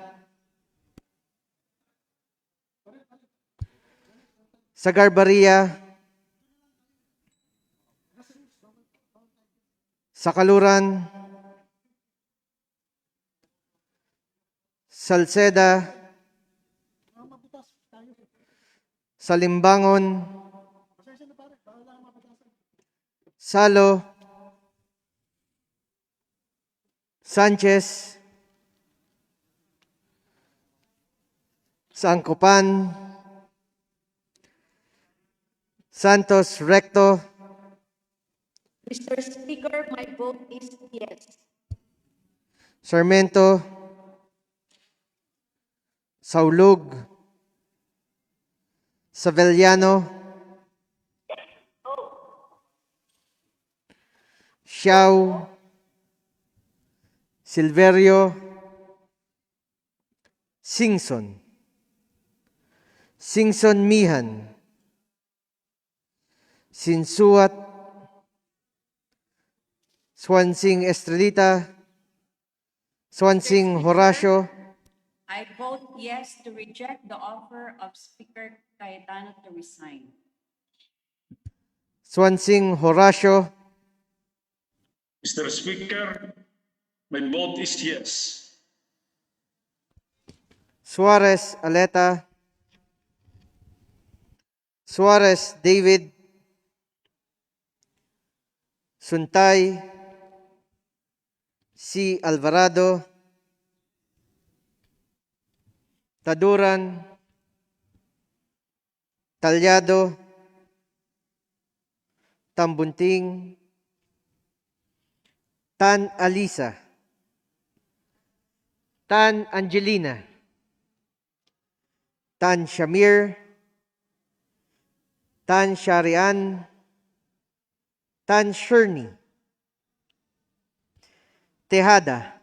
Sagarbaria. Sakaluran. Salceda. Salimbangon. Salo. Sanchez. Sangkopan. Santos Recto. Mr. Speaker, my vote is yes. Sarmiento. Saulug. Savellano. Xiao. Silverio. Singson. Singson Mihan. Sinsuat. Swansing Estrelita. Swansing Horacio. I vote yes to reject the offer of Speaker Cayetano to resign. Swansing Horacio. Mr. Speaker, my vote is yes. Suarez Aleta. Suarez David. Suntay. C. Alvarado. Taduran. Talyado. Tambunting. Tan Alisa. Tan Angelina. Tan Shamir. Tan Sharian. Tan Sherney. Tejada.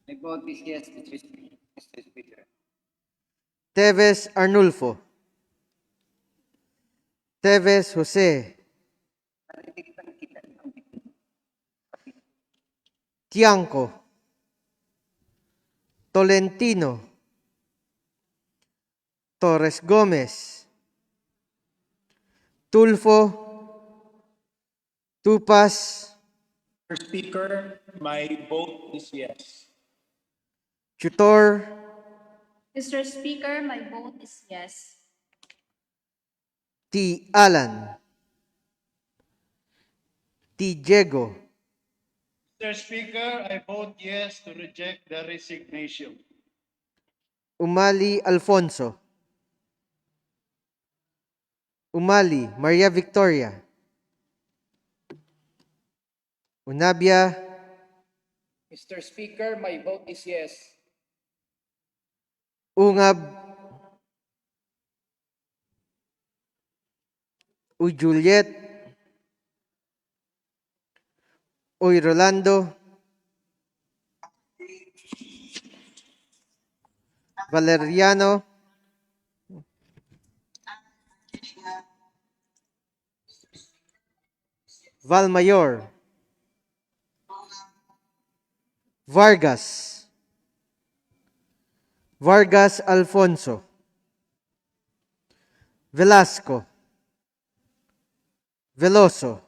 My vote is yes, Mr. Speaker. Teves Arnulfo. Teves Jose. Tianco. Tolentino. Torres Gomez. Tulfo. Tupas. Mr. Speaker, my vote is yes. Tutor Mr. Speaker, my vote is yes. T. Alan, T. Diego, Mr. Speaker, I vote yes to reject the resignation. Umali Alfonso, Umali Maria Victoria, Unabia Mr. Speaker, my vote is yes. Ungab, Uy Juliet, Uy Rolando, Valeriano, Valmayor, Vargas, Vargas Alfonso, Velasco, Veloso,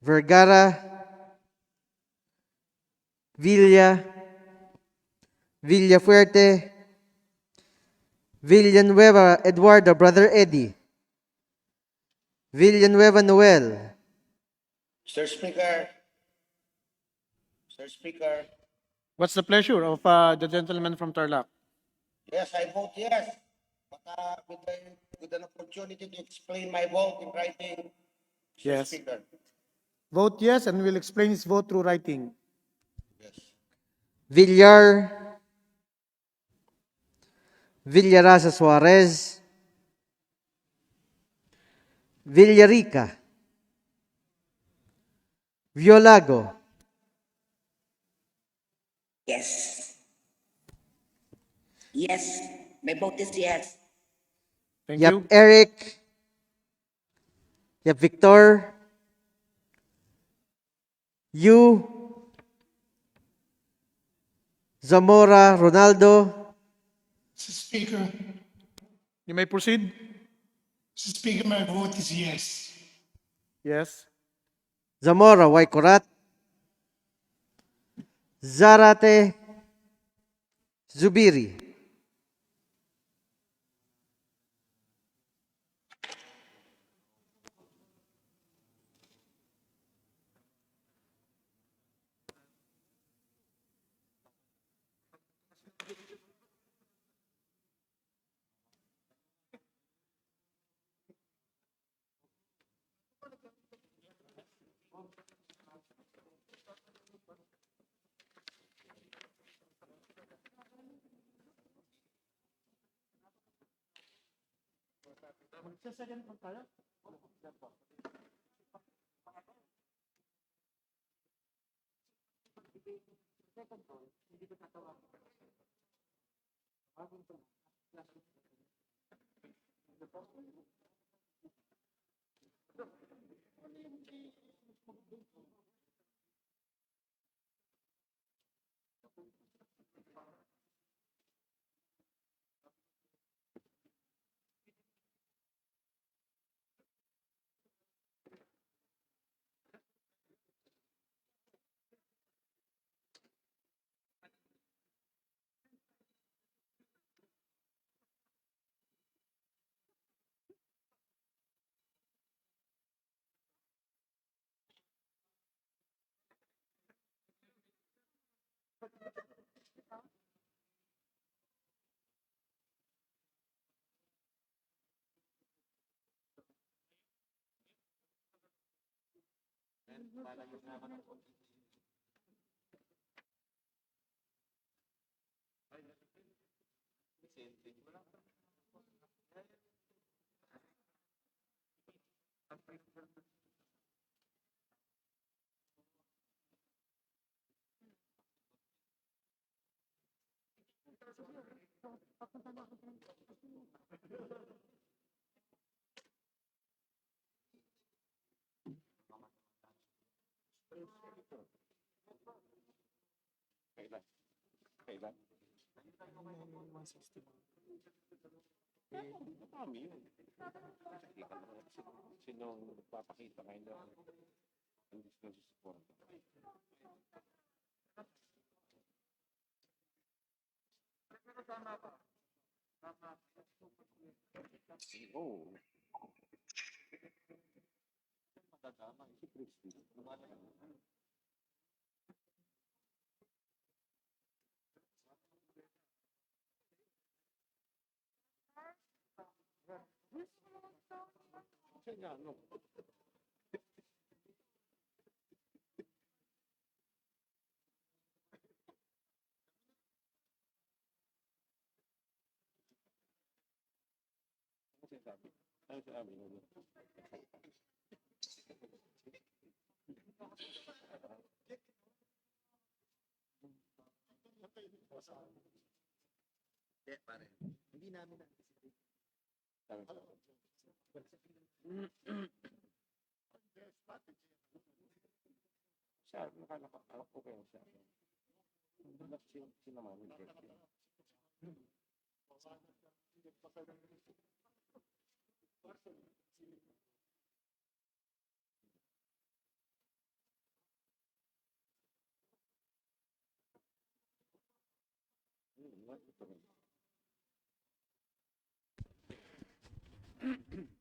Vergara, Villa, Villafuerte, Villanueva Eduardo, Brother Eddie, Villanueva Noel, Mr. Speaker, Mr. Speaker, What's the pleasure of the gentleman from Tarlac? yes, I vote yes. But with an opportunity to explain my vote in writing, Mr. Yes. Speaker. Vote yes, and we'll explain his vote through writing. Yes. Villar, Villarasa Suarez, Villarica, Violago, Yes. Yes. My vote is yes. Thank Yap you. Eric, Yap Victor, Yu, Zamora Ronaldo, Mr. Speaker, You may proceed. Mr. Speaker, my vote is yes. Yes. Zamora Waikorat, Zarate Zubiri,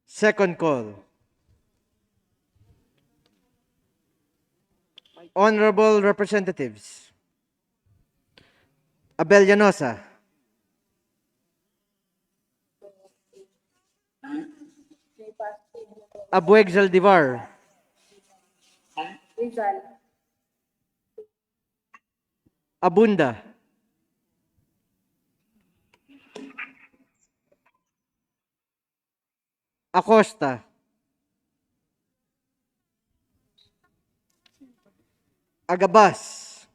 Second call. Honorable Representatives Abel Llanosa, Abueg Zaldivar, Abunda, Acosta, Agabas,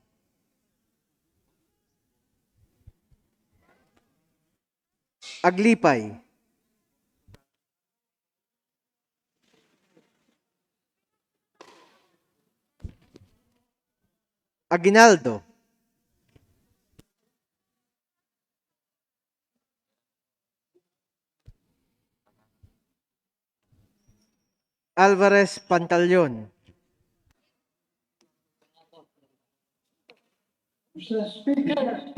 Aglipay, Aguinaldo, Alvarez Pantaleon, Mr. Speaker,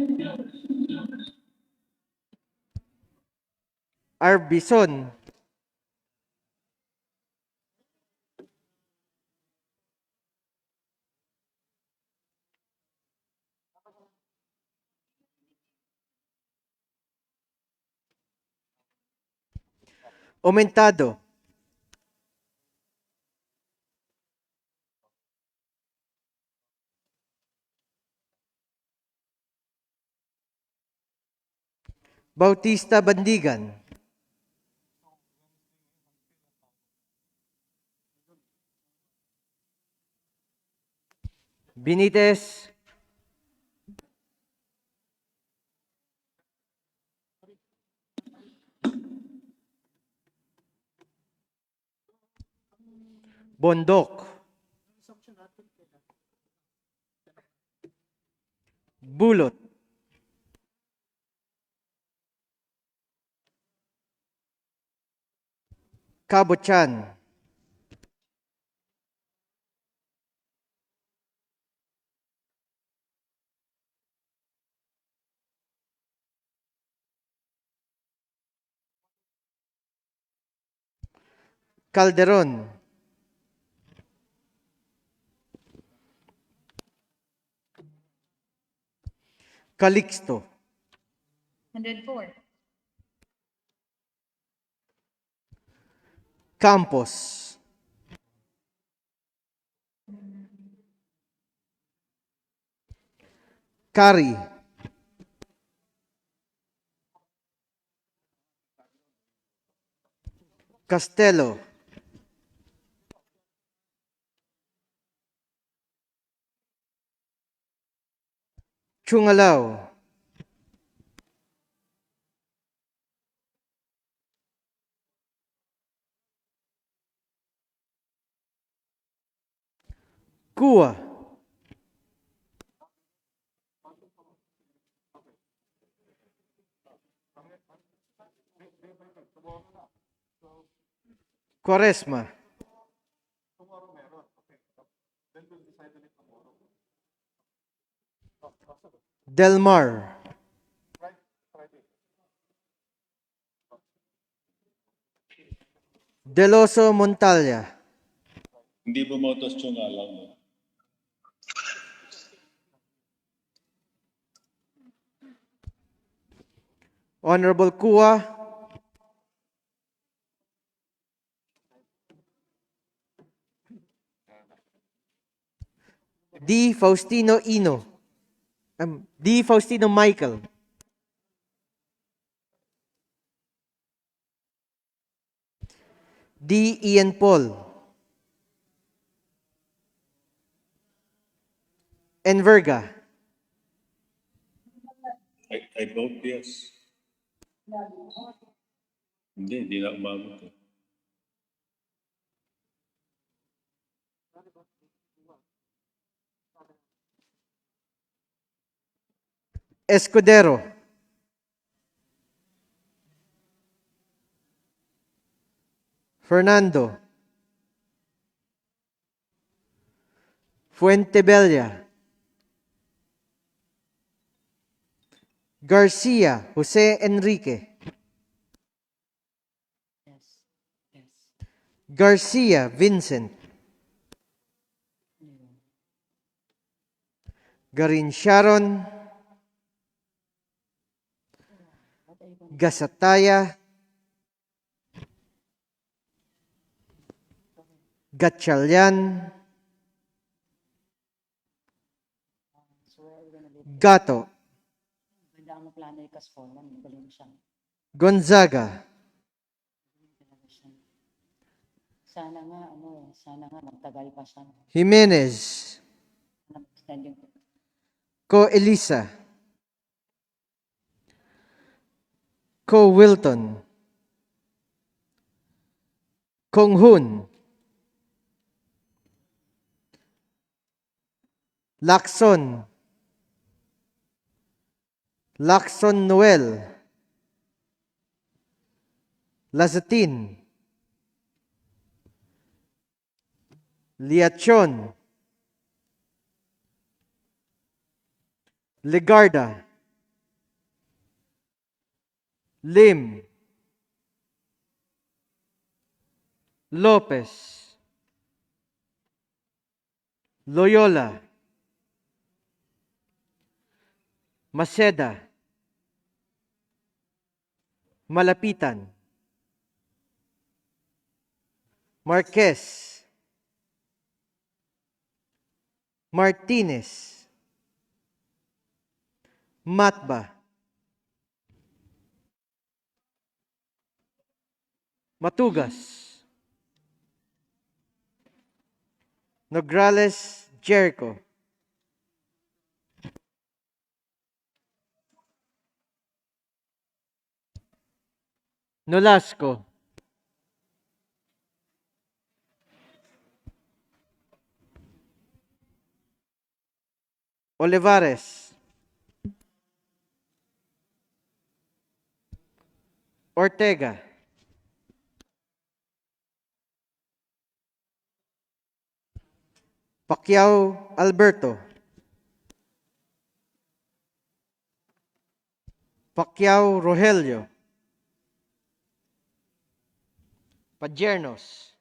Arbison, Aumentado, Bautista Bandigan, Benitez, Bondok, Bulot, Kabochan, Calderon, Calixto, 104. Campos, Kari, Castelo, Chungalaw, Kua, Quaresma, Delmar, Deloso Montalya. Hindi bumotos yung alam mo. Honorable Kua. D. Faustino Ino. D. Faustino Michael. D. Ian Paul. Enverga. I vote yes. Hindi na umabot. Escudero. Fernando. Fuentebella. Garcia Jose Enrique. Garcia Vincent. Garin Sharon. Gasataya. Gatchalian. Gato. Gonzaga. Sana nga magtagal pa siya. Jimenez. Co Elisa. Co Wilton. Kong Hun. Lacson. Lacson Noel. Lazatin. Liachon. Legarda. Lim. Lopez. Loyola. Maceda. Malapitan. Marquez. Martinez. Matba. Matugas. Nograles Jericho. Nolasco. Olivares. Ortega. Pacquiao Alberto. Pacquiao Rogelio. Padiernos.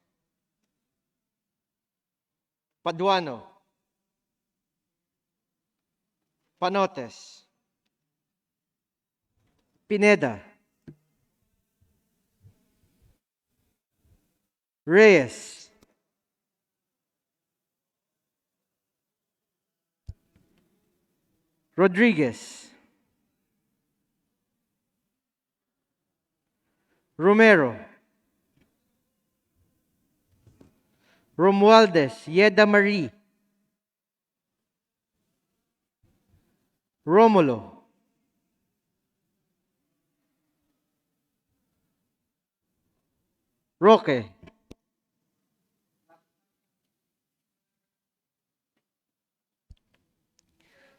Paduano. Panotes. Pineda. Reyes. Rodriguez. Romero. Romualdez Yeda Marie. Romulo. Roque.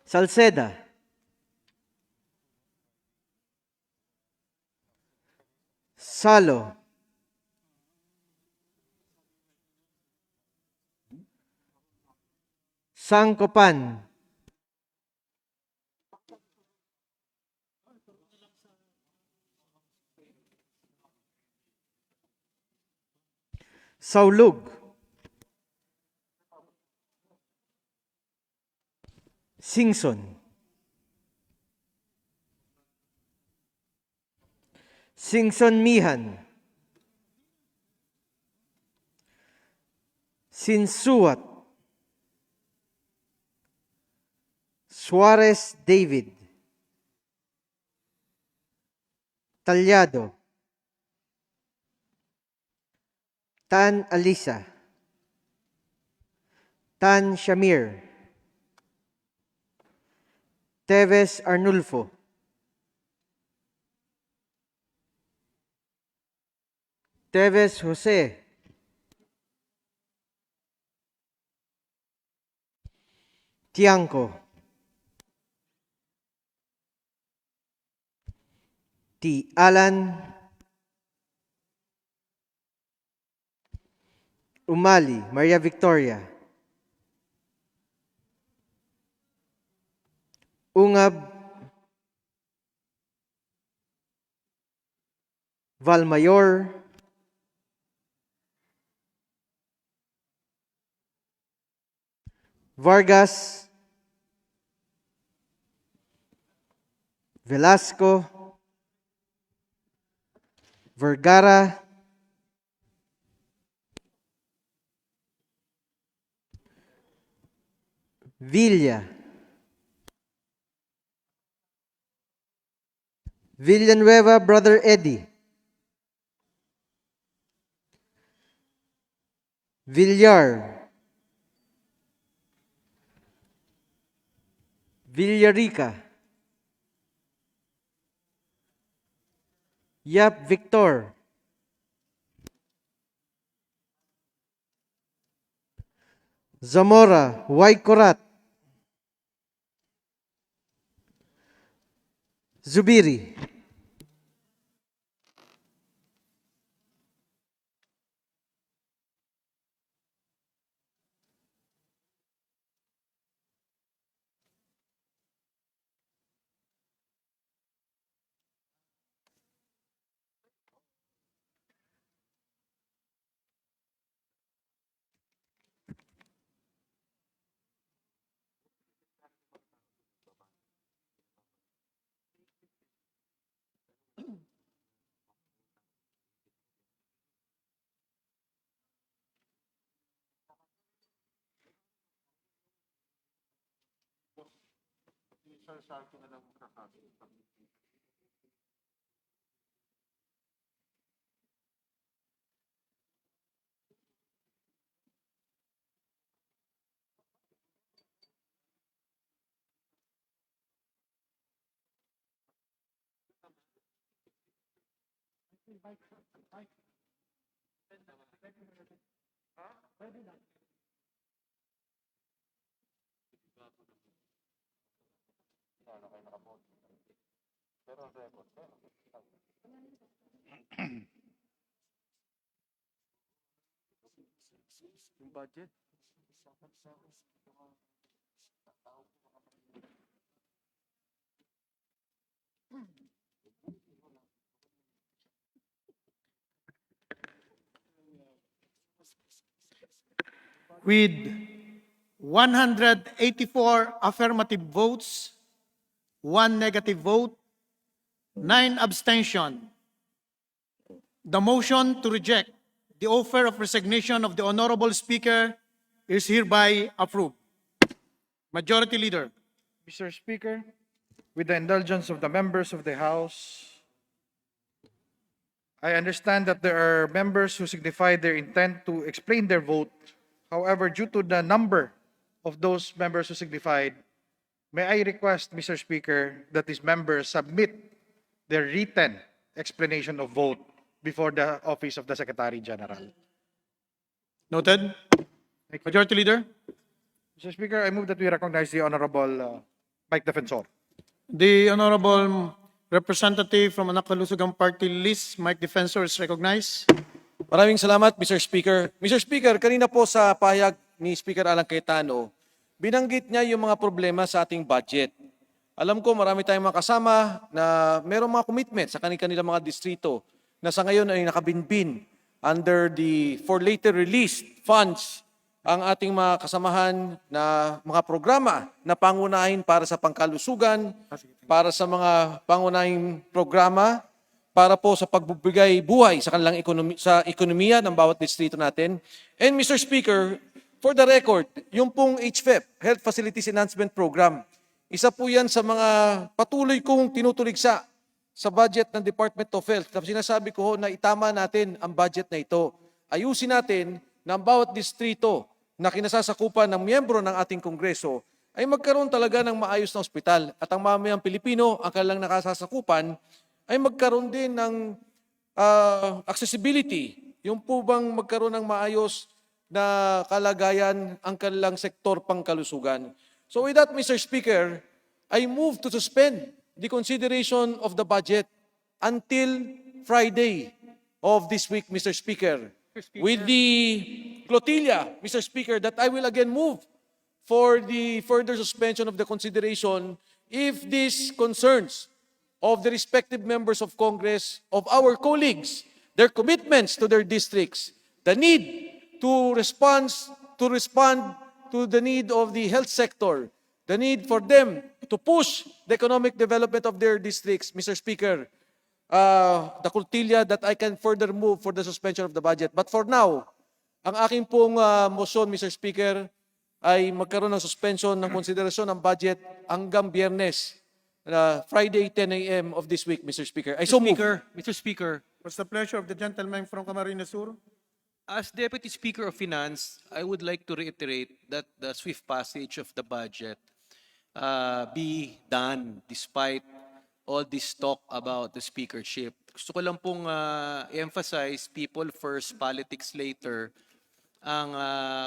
Salceda. Salo. Sangkopan. Saulug. Singson. Singson Mihan. Sinsuat. Suarez David. Talyado. Tan Alisa. Tan Shamir. Teves Arnulfo. Teves Jose. Tiangco. T. Alan. Umali, Maria Victoria. Ungab. Valmayor. Vargas. Velasco. Vergara. Villa. Villanueva, Brother Eddie. Villar. Villarica. Yap Victor. Zamora, Waikorat. Zubiri. With 184 affirmative votes, 1 negative vote, 9 abstention. The motion to reject the offer of resignation of the Honorable Speaker is hereby approved. Majority Leader. Mr. Speaker, with the indulgence of the members of the House, I understand that there are members who signified their intent to explain their vote. However, due to the number of those members who signified, may I request, Mr. Speaker, that these members submit their written explanation of vote before the office of the Secretary General. Noted. Majority Leader. Mr. Speaker, I move that we recognize the Honorable Mike Defensor. The Honorable Representative from Anakalusugang Party List, Mike Defensor, is recognized. Maraming salamat, Mr. Speaker. Mr. Speaker, kanina po sa pahayag ni Speaker Alan Cayetano, binanggit niya yung mga problema sa ating budget. Alam ko marami tayong mga kasama na mayroong mga commitment sa kanilang mga distrito na sa ngayon ay nakabinbin under the for later released funds ang ating mga kasamahan na mga programa na pangunahin para sa pangkalusugan, para sa mga pangunahing programa para po sa pagbibigay buhay sa kanilang ekonomiya ng bawat distrito natin. And Mr. Speaker, for the record, yung pong HFEP, Health Facilities Enhancement Program, isa po yan sa mga patuloy kong tinutuligsa sa budget ng Department of Health. Tapos sinasabi ko na itama natin ang budget na ito. Ayusin natin na ang bawat distrito na kinasasakupan ng miyembro ng ating Kongreso ay magkaroon talaga ng maayos na ospital. At ang mamayang Pilipino, ang kanilang nakasasakupan, ay magkaroon din ng accessibility. Yung po bang magkaroon ng maayos na kalagayan ang kanilang sektor pangkalusugan. So with that, Mr. Speaker, I move to suspend the consideration of the budget until Friday of this week, Mr. Speaker. With the flotilla, Mr. Speaker, that I will again move for the further suspension of the consideration if this concerns of the respective members of Congress, of our colleagues, their commitments to their districts, the need to respond to the need of the health sector, the need for them to push the economic development of their districts, Mr. Speaker, the flotilla that I can further move for the suspension of the budget. But for now, ang aking pong motion, Mr. Speaker, ay magkaroon ng suspension ng konsiderasyon ng budget hanggang Biyernes, Friday 10 a.m. of this week, Mr. Speaker. I so move. Mr. Speaker, What's the pleasure of the gentleman from Camarines Sur? as Deputy Speaker of Finance, I would like to reiterate that the swift passage of the budget be done despite all this talk about the speakership. Gusto ko lang pong emphasize people first, politics later ang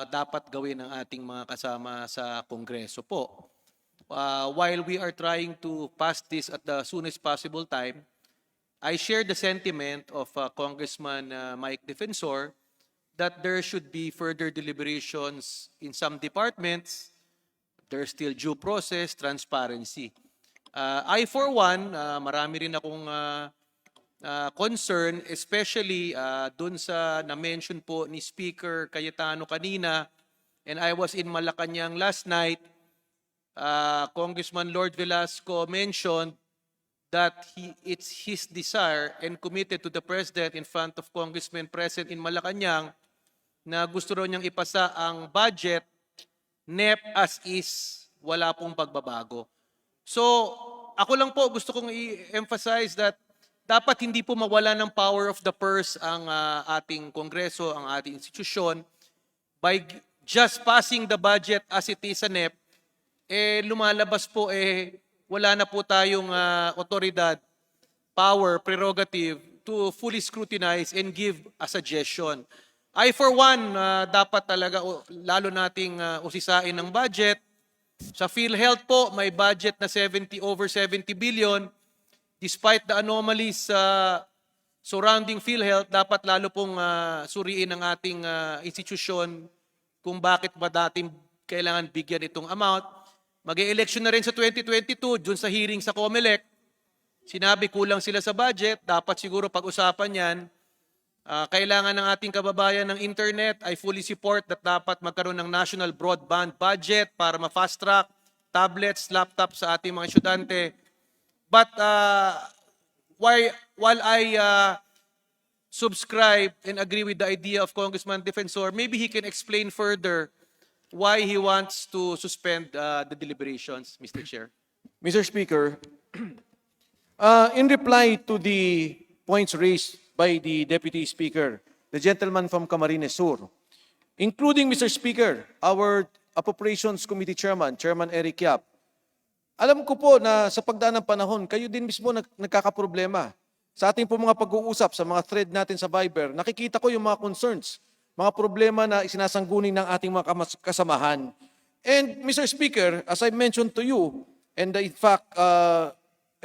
dapat gawin ng ating mga kasama sa Kongreso po. While we are trying to pass this at the soonest possible time, I share the sentiment of Congressman Mike Defensor that there should be further deliberations in some departments. There's still due process, transparency. I, for one, marami rin akong concern, especially dun sa na-mention po ni Speaker Cayetano kanina, and I was in Malacanang last night. Congressman Lord Velasco mentioned that it's his desire and committed to the President in front of congressmen present in Malacanang na gusto raw niyang ipasa ang budget NEP as is, wala pong pagbabago. So, ako lang po gusto kong i-emphasize that dapat hindi po mawala ng power of the purse ang ating Kongreso, ang ating institusyon. By just passing the budget as it is sa NEP, lumalabas po wala na po tayong otoridad, power, prerogative to fully scrutinize and give a suggestion. I, for one, dapat talaga lalo nating usisain ng budget. Sa PhilHealth po, may budget na over 70 billion. Despite the anomalies surrounding PhilHealth, dapat lalo pong suriin ng ating institusyon kung bakit ba dating kailangan bigyan itong amount. Mag-e-election na rin sa 2022, dun sa hearing sa COMELEC. Sinabi kulang sila sa budget, dapat siguro pag-usapan yan. Kailangan ng ating kababayan ng internet. I fully support that dapat magkaroon ng national broadband budget para ma-fast track tablets, laptops sa ating mga estudyante. But while I subscribe and agree with the idea of Congressman Defensor, maybe he can explain further why he wants to suspend the deliberations, Mr. Chair. Mr. Speaker, in reply to the points raised by the Deputy Speaker, the gentleman from Camarines Sur, including, Mr. Speaker, our Appropriations Committee Chairman, Chairman Eric Yap, alam ko po na sa pagdaan ng panahon, kayo din mismo nagkakaproblema. Sa ating po mga pag-uusap, sa mga thread natin sa Viber, nakikita ko yung mga concerns, mga problema na isinasanggunin ng ating mga kasamahan. And Mr. Speaker, as I mentioned to you, and in fact,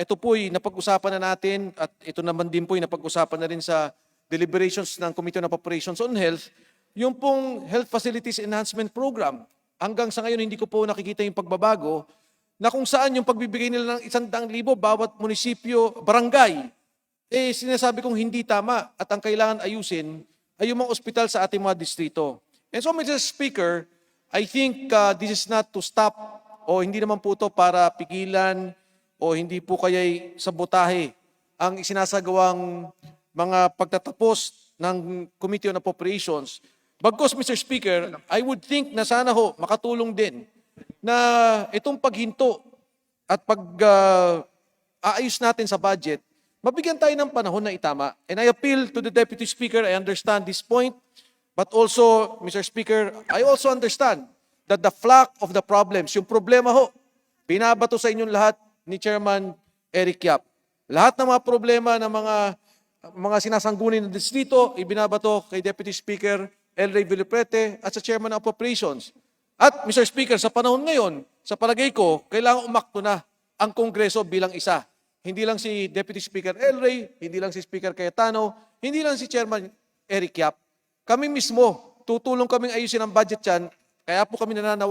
ito po'y napag-usapan na natin at ito naman din po'y napag-usapan na rin sa deliberations ng Committee on Appropriations on Health, yung pong Health Facilities Enhancement Program. Hanggang sa ngayon, hindi ko po nakikita yung pagbabago na kung saan yung pagbibigay nila ng 100,000 bawat munisipyo, barangay, sinasabi kong hindi tama at ang kailangan ayusin ay yung mga ospital sa ating mga distrito. And so, Mr. Speaker, I think this is not to stop o hindi naman po ito para pigilan o hindi po kaya'y sabotahe ang isinasagawang mga pagtatapos ng Committee on Appropriations. Bagkus, Mr. Speaker, I would think na sana ho makatulong din na itong paghinto at pag-aayos natin sa budget, mabigyan tayo ng panahon na itama. And I appeal to the Deputy Speaker, I understand this point, but also, Mr. Speaker, I also understand that the flock of the problems, yung problema ho, binabato sa inyong lahat ni Chairman Eric Yap. Lahat ng mga problema ng mga sinasanggunin ng distrito, ibinabato kay Deputy Speaker El Rey Villaprete at sa Chairman ng Appropriations. At Mr. Speaker, sa panahon ngayon, sa palagay ko, kailangan umakto na ang Kongreso bilang isa. Hindi lang si Deputy Speaker El Rey, hindi lang si Speaker Cayetano, hindi lang si Chairman Eric Yap. Kami mismo, tutulong kaming ayusin ang budget yan, kaya po kami nananawagan